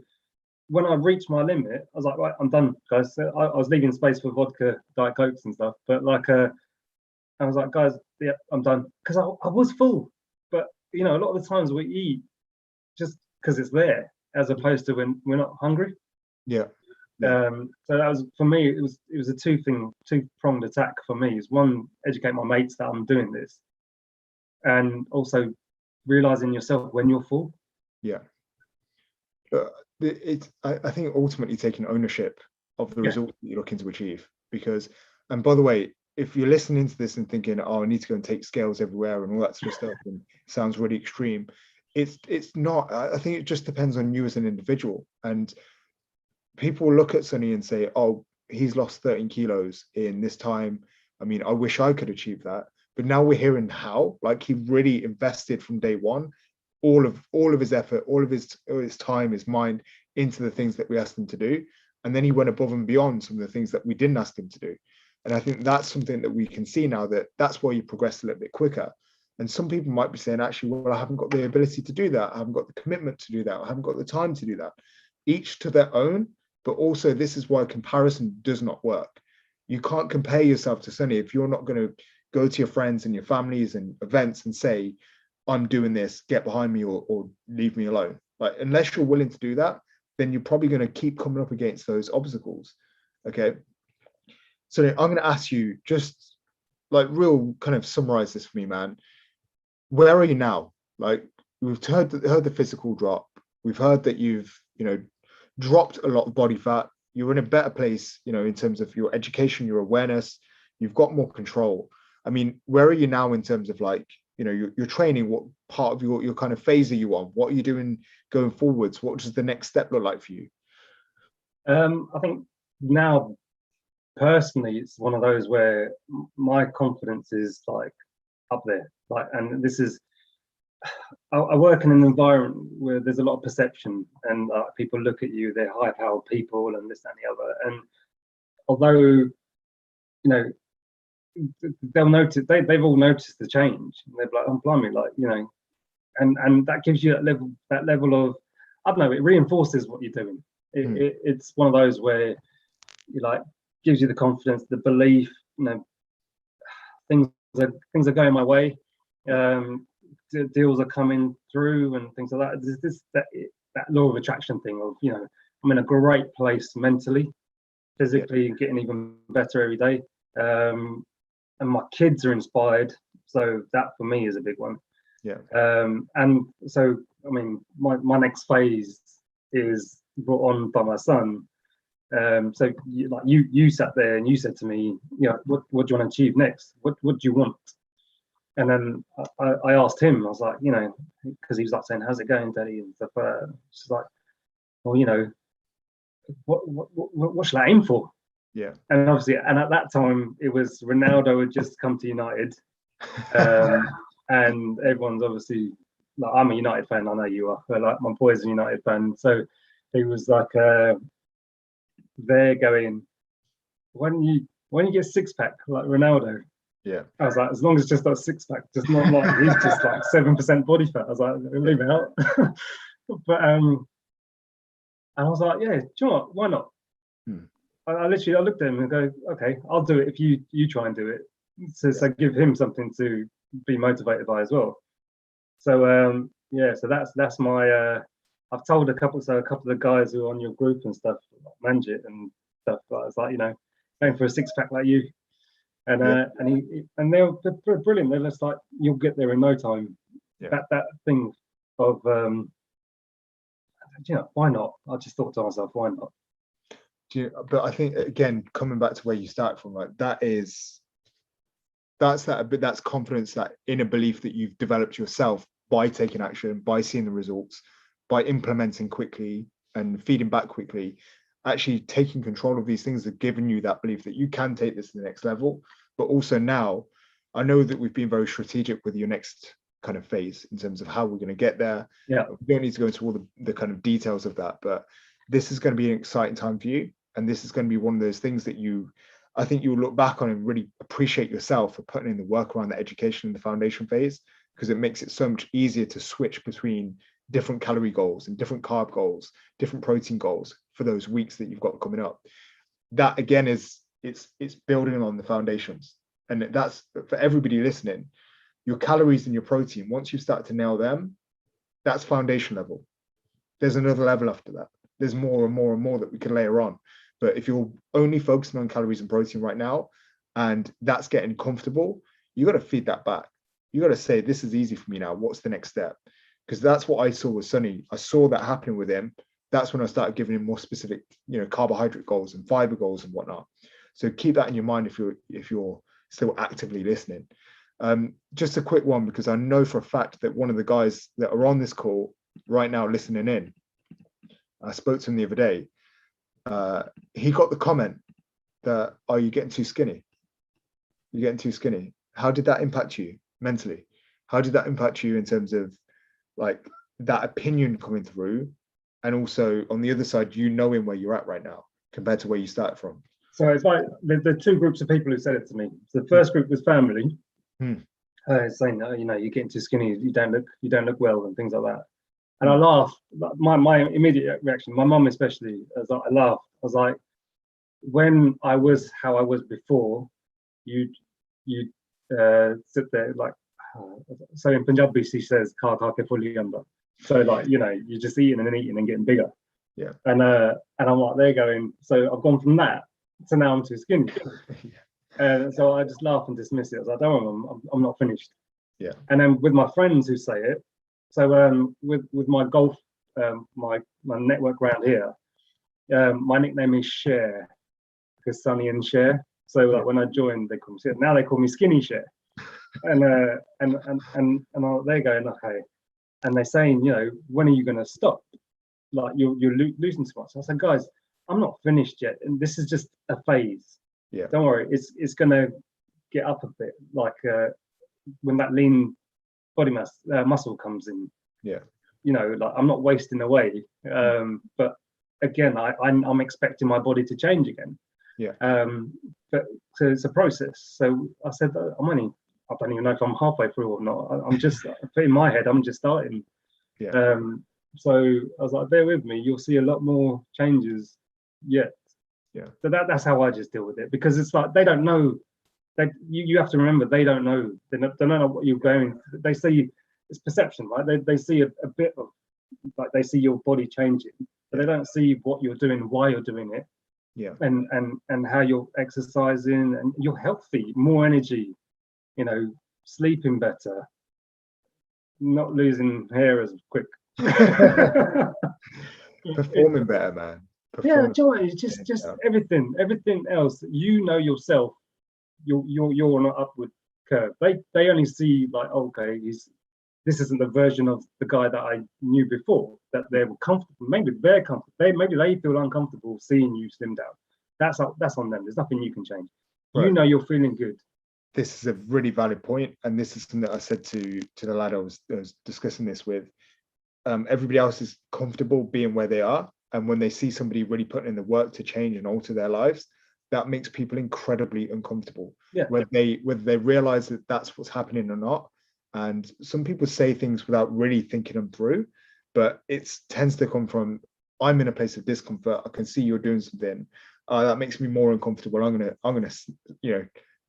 when I reached my limit, I was like, right, I'm done, guys. So I was leaving space for vodka, diet cokes, and stuff. But like, I was like, guys, yeah, I'm done because I was full. But a lot of the times we eat just because it's there, as opposed to when we're not hungry. Yeah. So that was for me. It was a two-pronged attack for me. Is one, educate my mates that I'm doing this, and also realizing yourself when you're full. Yeah. But I think ultimately taking ownership of the result that you're looking to achieve. Because, and by the way, if you're listening to this and thinking, oh, I need to go and take scales everywhere and all that sort of stuff, and it sounds really extreme, it's not. I think it just depends on you as an individual. And people look at Sonny and say, oh, he's lost 13 kilos in this time. I mean, I wish I could achieve that. But now we're hearing how, like, he really invested from day one, all of his effort, all of his time, his mind into the things that we asked him to do. And then he went above and beyond some of the things that we didn't ask him to do. And I think that's something that we can see now, that's why you progressed a little bit quicker. And some people might be saying, actually, well, I haven't got the ability to do that. I haven't got the commitment to do that. I haven't got the time to do that. Each to their own. But also, this is why comparison does not work. You can't compare yourself to Sonny if you're not going to go to your friends and your families and events and say, I'm doing this, get behind me, or leave me alone. Like, unless you're willing to do that, then you're probably going to keep coming up against those obstacles. Okay. So I'm going to ask you, just like real kind of summarize this for me, man. Where are you now? Like, we've heard the physical drop. We've heard that you've, dropped a lot of body fat. You're in a better place, in terms of your education, your awareness. You've got more control. I mean, where are you now in terms of like, your training? What part of your kind of phase are you on? What are you doing going forwards? What does the next step look like for you? I think now, personally, it's one of those where my confidence is like up there. Like, and this is, I work in an environment where there's a lot of perception, and people look at you, they're high-powered people, and this, that, and the other. And although, they'll notice, they've all noticed the change. And they're like, oh, blimey, like, and that gives you that level of, I don't know, it reinforces what you're doing. It's one of those where you like gives you the confidence, the belief, things are going my way. Deals are coming through and things like that. That law of attraction thing of, I'm in a great place mentally, physically, getting even better every day. And my kids are inspired. So that for me is a big one. Yeah. And so, I mean, my next phase is brought on by my son. So you sat there and you said to me, what do you want to achieve next? What do you want? And then I asked him, I was like, because he was like saying, how's it going, Daddy? And stuff. She's like, well, what should I aim for? Yeah. And obviously, and at that time, it was Ronaldo had just come to United. And everyone's obviously, like, I'm a United fan, I know you are, but like my boy's a United fan. So he was like, they're going, why don't you get six pack like Ronaldo? Yeah. I was like, as long as it's just a six pack, just not like he's just like 7% body fat. I was like, leave it out. But and I was like, yeah, do you know what? Why not? I looked at him and go, okay, I'll do it if you try and do it. So give him something to be motivated by as well. So so that's my I've told a couple of the guys who are on your group and stuff, manage it and stuff. But I was like, going for a six pack like you. And and they're brilliant. They're just like, you'll get there in no time. Yeah. That thing of why not? I just thought to myself, why not? But I think, again, coming back to where you start from, like, that's confidence, that inner belief that you've developed yourself by taking action, by seeing the results, by implementing quickly and feeding back quickly. actually taking control of these things have given you that belief that you can take this to the next level. But also now, I know that we've been very strategic with your next kind of phase in terms of how we're going to get there. Yeah. We don't need to go into all the kind of details of that, but this is going to be an exciting time for you. And this is going to be one of those things that I think you'll look back on and really appreciate yourself for putting in the work around the education in the foundation phase, because it makes it so much easier to switch between different calorie goals and different carb goals, different protein goals for those weeks that you've got coming up. That again it's building on the foundations. And that's for everybody listening, your calories and your protein, once you start to nail them, that's foundation level. There's another level after that. There's more and more and more that we can layer on. But if you're only focusing on calories and protein right now, and that's getting comfortable, you got to feed that back. You got to say, this is easy for me now. What's the next step? Because that's what I saw with Sonny. I saw that happening with him. That's when I started giving him more specific, carbohydrate goals and fiber goals and whatnot. So keep that in your mind if you're still actively listening. Just a quick one, because I know for a fact that one of the guys that are on this call right now listening in, I spoke to him the other day. He got the comment that, are you getting too skinny? You're getting too skinny. How did that impact you mentally? How did that impact you in terms of like that opinion coming through? And also on the other side, you knowing where you're at right now compared to where you started from. So it's like the two groups of people who said it to me. So the first group was family, saying, oh, you're getting too skinny, you don't look well, and things like that. And I laughed. My immediate reaction, my mum especially, I laughed. I was like, when I was how I was before, you'd sit there like, so in Punjabi she says, "Kha kha ke fully under." So like, you're just eating and eating and getting bigger. Yeah. And I'm like, they're going. So I've gone from that to now I'm too skinny. And so I just laugh and dismiss it. I was like, don't worry, I'm not finished. Yeah. And then with my friends who say it, so with my golf, my network around here, my nickname is Cher, because Sonny and Cher. So like when I joined, they call me, now they call me Skinny Cher. And they're going, okay. And they're saying, when are you going to stop? Like you're losing too much. I said, guys, I'm not finished yet, and this is just a phase. Yeah. Don't worry, it's going to get up a bit. Like when that lean body mass muscle comes in. Yeah. Like I'm not wasting away. But again, I'm expecting my body to change again. Yeah. But so it's a process. So I said, I don't even know if I'm halfway through or not. I'm just in my head, I'm just starting. Yeah. So I was like, bear with me, you'll see a lot more changes yet. Yeah. So that's how I just deal with it, because it's like they don't know. You have to remember, they don't know. They don't know what you're going. They see it's perception, right? They see a bit of, like, they see your body changing, but they don't see what you're doing, why you're doing it. Yeah. And how you're exercising, and you're healthy, more energy, sleeping better, not losing hair as quick. Performing better, man. Yeah, Joy, it's just everything else. Yourself, you're on an upward curve. They only see like, okay, this isn't the version of the guy that I knew before. That they were comfortable. Maybe they're comfortable. Maybe they feel uncomfortable seeing you slim down. That's on them. There's nothing you can change. Right. You're feeling good. This is a really valid point, and this is something that I said to the lad I was discussing this with. Everybody else is comfortable being where they are, and when they see somebody really putting in the work to change and alter their lives, that makes people incredibly uncomfortable. Yeah. Whether they realize that that's what's happening or not. And some people say things without really thinking them through, but it tends to come from, I'm in a place of discomfort. I can see you're doing something that makes me more uncomfortable. I'm gonna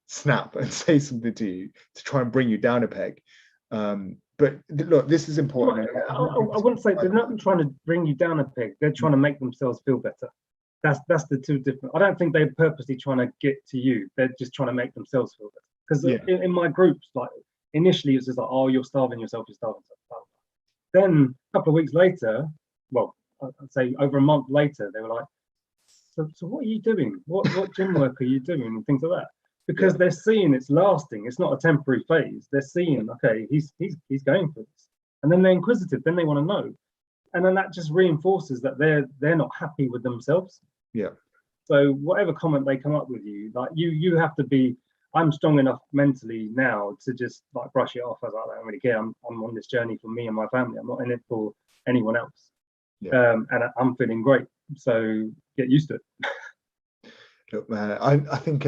snap and say something to you to try and bring you down a peg. But look, this is important. I wouldn't say they're not trying to bring you down a peg. They're trying to make themselves feel better. That's the two different. I don't think they're purposely trying to get to you. They're just trying to make themselves feel better. Because in my groups, like initially it's just like, oh, you're starving yourself. Then a couple of weeks later, well, I'd say over a month later, they were like, so what are you doing? What gym work are you doing? And things like that. Because they're seeing it's lasting. It's not a temporary phase. They're seeing, okay, he's going for this. And then they're inquisitive. Then they want to know. And then that just reinforces that they're not happy with themselves. Yeah. So whatever comment they come up with you, like you have to be. I'm strong enough mentally now to just like brush it off as I don't really care. I'm on this journey for me and my family. I'm not in it for anyone else. Yeah. And I'm feeling great. So get used to it. Look, man, I think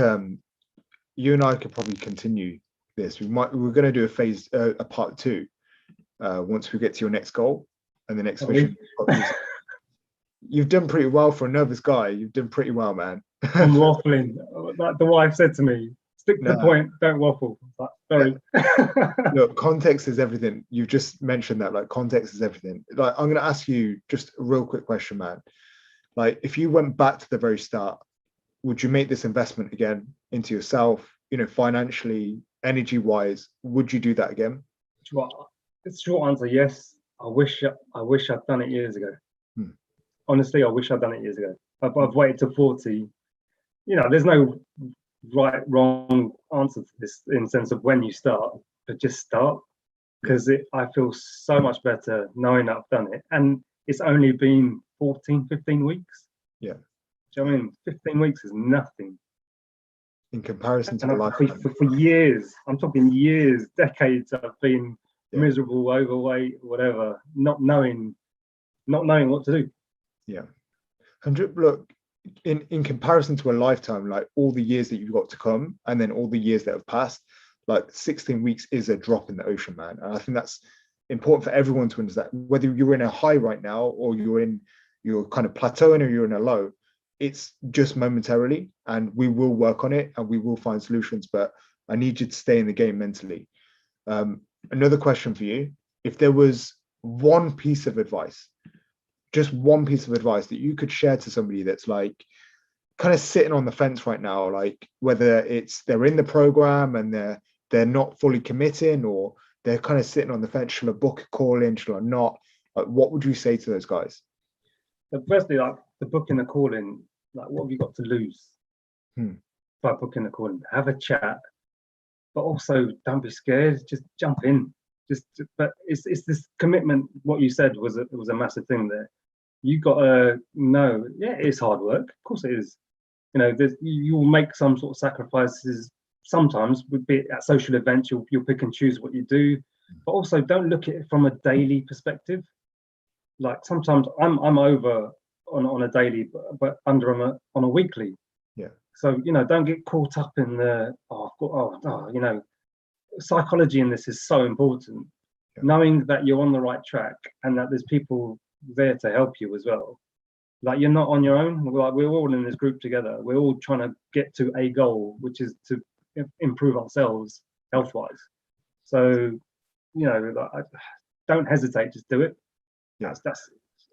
you and I could probably continue this. We're going to do a part 2 once we get to your next goal and the next vision. You've done pretty well for a nervous guy. You've done pretty well, man. I'm waffling. Like the wife said to me, stick to the point, don't waffle. Like, sorry. Yeah. Look, context is everything. You've just mentioned that, like, context is everything. Like, I'm going to ask you just a real quick question, man. Like, if you went back to the very start, would you make this investment again into yourself, financially, energy wise? Would you do that again? The short answer, yes. I wish I'd done it years ago. Honestly, I wish I'd done it years ago. I've waited till 40. There's no right, wrong answer to this in the sense of when you start, but just start, because I feel so much better knowing that I've done it. And it's only been 14, 15 weeks. Yeah. Do you know what I mean? 15 weeks is nothing. In comparison to the life. For years, I'm talking years, decades, I've been miserable, overweight, whatever, not knowing what to do. Yeah. And look, in comparison to a lifetime, like all the years that you've got to come and then all the years that have passed, like 16 weeks is a drop in the ocean, man. And I think that's important for everyone to understand, whether you're in a high right now or you're kind of plateauing or you're in a low. It's just momentarily, and we will work on it and we will find solutions, but I need you to stay in the game mentally. Another question for you: if there was one piece of advice, just one piece of advice that you could share to somebody that's like kind of sitting on the fence right now, like whether it's they're in the program and they're not fully committing, or they're kind of sitting on the fence, shall I book a call in, shall I not? Like, what would you say to those guys? So firstly, like the booking the call in, like what have you got to lose by booking the call in? Have a chat, but also don't be scared. Just jump in. But it's this commitment. What you said was a massive thing there. You got to know, it's hard work. Of course it is. You will make some sort of sacrifices. Sometimes, would be at social events, you'll pick and choose what you do, but also don't look at it from a daily perspective. Like sometimes I'm over on a daily, but under on a weekly. Yeah. So don't get caught up in the psychology in this is so important. Yeah. Knowing that you're on the right track and that there's people there to help you as well. Like you're not on your own. We're all in this group together. We're all trying to get to a goal, which is to improve ourselves health-wise. So, don't hesitate. Just do it. Yeah. That's a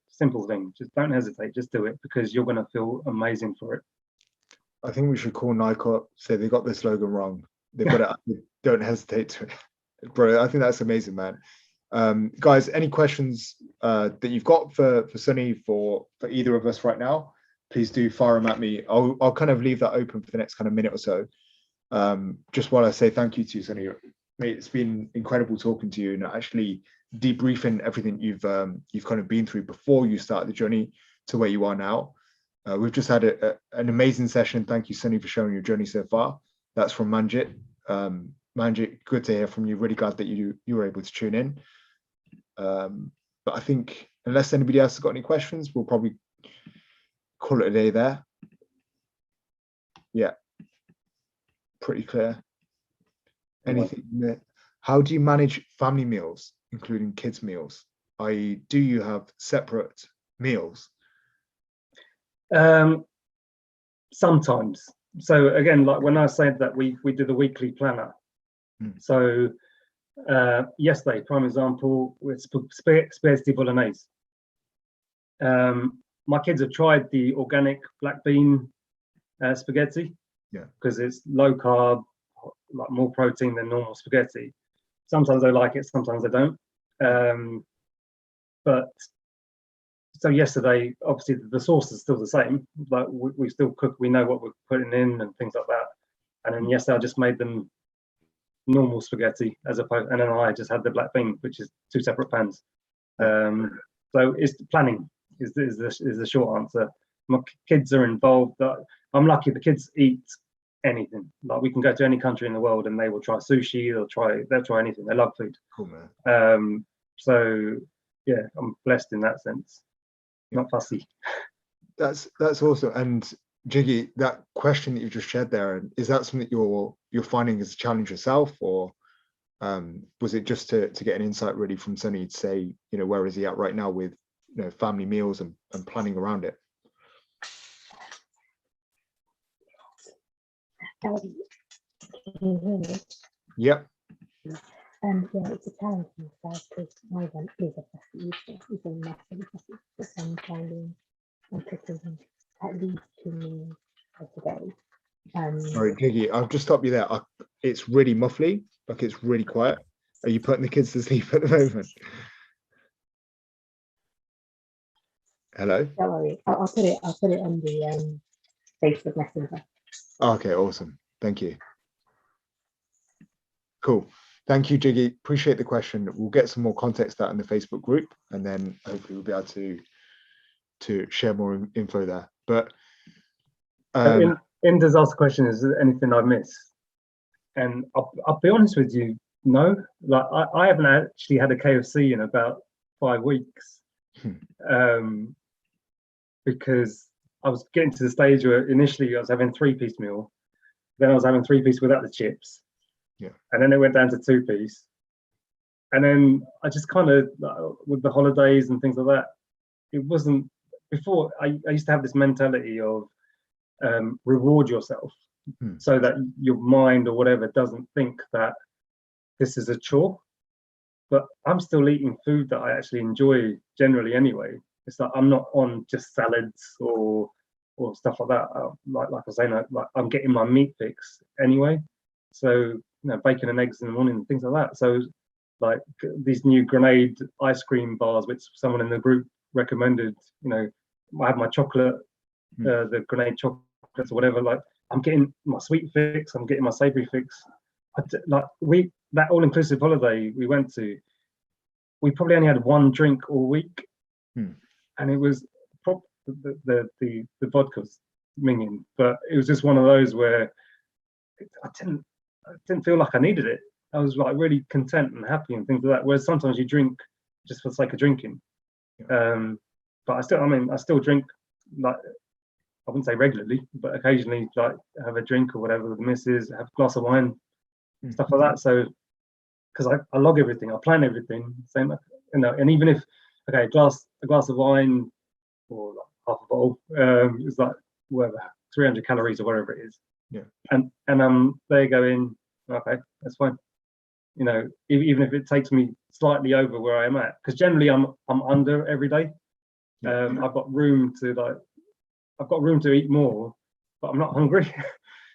simple thing. Just don't hesitate. Just do it, because you're going to feel amazing for it. I think we should call Nike up, say they got the slogan wrong. They've got it. Don't hesitate to it. Bro, I think that's amazing, man. Guys, any questions that you've got for Sonny, for either of us right now, please do fire them at me. I'll kind of leave that open for the next kind of minute or so. Just while I say thank you to you, Sonny, mate, it's been incredible talking to you and actually debriefing everything you've kind of been through before you start the journey to where you are now. We've just had an amazing session. Thank you, Sonny, for sharing your journey so far. That's from Manjit. Manjit, good to hear from you. Really glad that you were able to tune in. But I think unless anybody else has got any questions, we'll probably call it a day there. Yeah, pretty clear. Anything there? How do you manage family meals, including kids' meals? I.e., do you have separate meals? Sometimes. So again, like when I said that we do the weekly planner. So yesterday, prime example, with spaghetti bolognese. My kids have tried the organic black bean spaghetti, because it's low carb, like more protein than normal spaghetti. Sometimes they like it, sometimes they don't. But so yesterday, obviously the sauce is still the same, but we still cook. We know what we're putting in and things like that. And then yesterday I just made them normal spaghetti as opposed, and then I just had the black bean, which is 2 separate pans. So it's planning is the short answer. my kids are involved. I'm lucky the kids eat anything. Like we can go to any country in the world and they will try sushi, they'll try anything. They love food. Cool, man. So yeah, I'm blessed in that sense. Not fussy. That's awesome. And Jiggy, that question that you just shared there, is that something you're finding as a challenge yourself, or was it just to get an insight really from Sonny to say, where is he at right now with family meals and planning around it? Can you hear me? Yep. Yeah, it's a challenge for myself because my one is a fussy eater. It's a massive fussy, but I'm finding I'm cooking at least 2 meals a day. Sorry, Jiggy, I'll just stop you there. It's really muffly, like it's really quiet. Are you putting the kids to sleep at the moment? Hello? Don't worry, I'll put it on the Facebook Messenger. Okay, awesome. Thank you. Cool. Thank you, Jiggy. Appreciate the question. We'll get some more context out in the Facebook group, and then hopefully we'll be able to share more info there. But Inda's asked the question, is there anything I miss? And I'll be honest with you, no. Like I haven't actually had a KFC in about 5 weeks. Because I was getting to the stage where initially I was having 3-piece meal, then I was having 3-piece without the chips, and then it went down to 2-piece, and then I just kind of, with the holidays and things like that, it wasn't before. I used to have this mentality of reward yourself so that your mind or whatever doesn't think that this is a chore, but I'm still eating food that I actually enjoy generally anyway. It's like I'm not on just salads or stuff like that. Like I was saying, like I'm getting my meat fix anyway. So bacon and eggs in the morning and things like that. So like these new Grenade ice cream bars, which someone in the group recommended. I have my chocolate, the Grenade chocolates or whatever. Like I'm getting my sweet fix. I'm getting my savory fix. That all-inclusive holiday we went to, we probably only had 1 drink all week. And it was the vodka's minging, but it was just one of those where I didn't feel like I needed it. I was like really content and happy and things like that. Whereas sometimes you drink just for the sake of drinking. But I still drink, like I wouldn't say regularly, but occasionally like have a drink or whatever with the missus, have a glass of wine, stuff like that. So because I log everything, I plan everything, same, and even if a glass of wine or like half a bottle is like whatever 300 calories or whatever it is. And there going, okay, that's fine. Even if it takes me slightly over where I am at, because generally I'm under every day. I've got room to eat more, but I'm not hungry.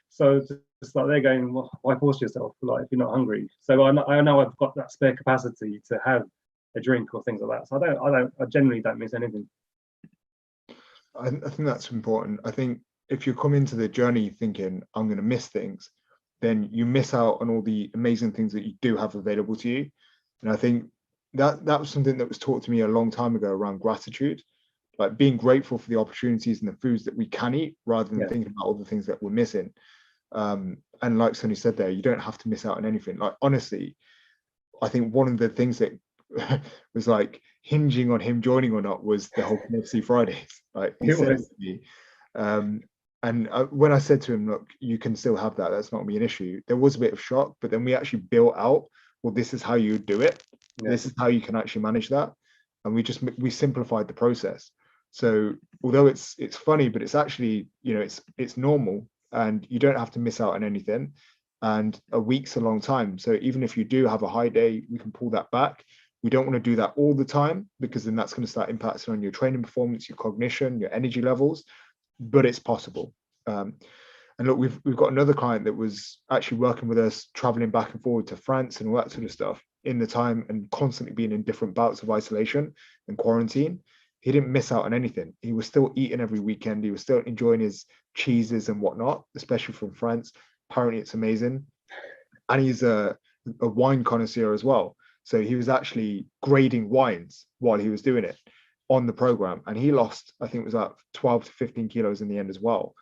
So it's like they're going, well, why force yourself like if you're not hungry? So I know I've got that spare capacity to have a drink or things like that. So I generally don't miss anything. I think that's important. I think if you come into the journey thinking I'm going to miss things, then you miss out on all the amazing things that you do have available to you. And I think that was something that was taught to me a long time ago around gratitude, like being grateful for the opportunities and the foods that we can eat rather than thinking about all the things that we're missing. And like Sonny said there, you don't have to miss out on anything. Like honestly, I think one of the things that was like hinging on him joining or not was the whole KFC Fridays. Like he said to me, and when I said to him, look, you can still have that, that's not gonna be an issue, there was a bit of shock, but then we actually built out, well, this is how you do it, this is how you can actually manage that, and we simplified the process. So although it's funny, but it's actually, it's normal, and you don't have to miss out on anything, and a week's a long time. So even if you do have a high day, we can pull that back. We don't want to do that all the time, because then that's going to start impacting on your training performance, your cognition, your energy levels, but it's possible. And look, we've got another client that was actually working with us, traveling back and forward to France and all that sort of stuff in the time, and constantly being in different bouts of isolation and quarantine. He didn't miss out on anything. He was still eating every weekend. He was still enjoying his cheeses and whatnot, especially from France. Apparently it's amazing. And he's a wine connoisseur as well. So he was actually grading wines while he was doing it on the program, and he lost, I think it was like 12 to 15 kilos in the end as well.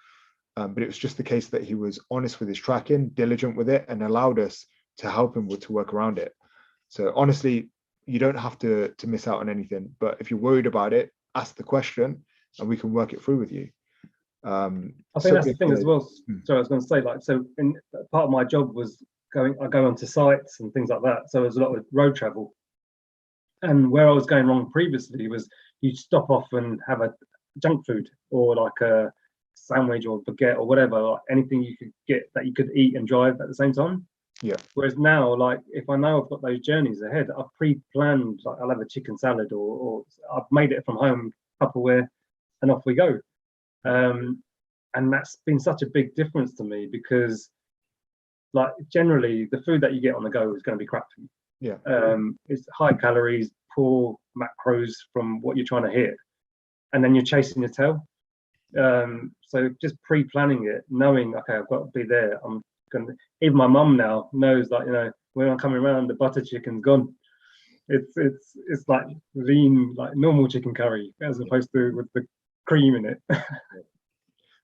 But it was just the case that he was honest with his tracking, diligent with it, and allowed us to help him to work around it. So honestly, you don't have to miss out on anything, but if you're worried about it, ask the question and we can work it through with you. I think that's the thing as well. So I was going to say, like, so in part of my job was I go onto sites and things like that. So there's a lot of road travel. And where I was going wrong previously was you'd stop off and have a junk food or like a sandwich or baguette or whatever, like anything you could get that you could eat and drive at the same time. Yeah. Whereas now, like, if I know I've got those journeys ahead, I've pre-planned, like, I'll have a chicken salad or I've made it from home, Tupperware, and off we go. And that's been such a big difference to me because, like, generally the food that you get on the go is going to be crap for you. Yeah. It's high calories, poor macros from what you're trying to hit, and then you're chasing your tail. So just pre-planning it, knowing, okay, I've got to be there. I'm gonna. Even my mum now knows, like, you know, when I'm coming around, the butter chicken's gone. It's like lean, like normal chicken curry, as opposed to with the cream in it.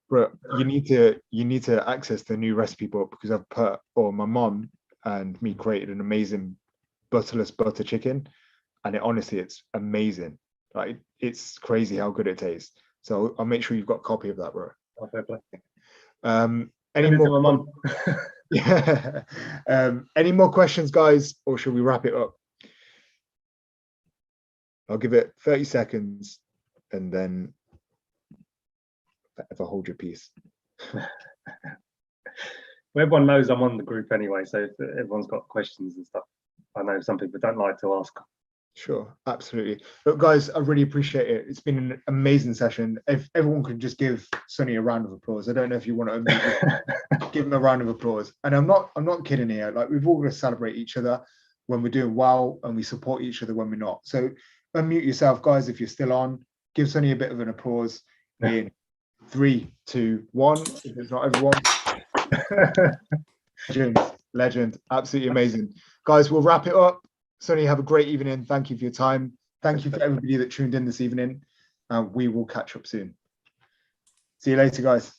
But you need to access the new recipe book, because I've put, or my mom and me created an amazing butterless butter chicken, and it honestly, it's amazing. Like, it's crazy how good it tastes. So I'll make sure you've got a copy of that, bro. Oh, fair play. Any more? My mum. Yeah. Any more questions, guys, or should we wrap it up? I'll give it 30 seconds and then forever hold your peace. Well, everyone knows I'm on the group anyway, so if everyone's got questions and stuff, I know some people don't like to ask. Sure, absolutely. Look, guys, I really appreciate it. It's been an amazing session. If everyone could just give Sonny a round of applause. I don't know if you want to give him a round of applause. And I'm not kidding here. Like, we've all got to celebrate each other when we're doing well, and we support each other when we're not. So unmute yourself, guys, if you're still on. Give Sonny a bit of an applause. In 3, 2, 1. If it's not everyone. Legend, absolutely amazing. Guys, we'll wrap it up. Sonny, have a great evening. Thank you for your time. Thank you for everybody that tuned in this evening. We will catch up soon. See you later, guys.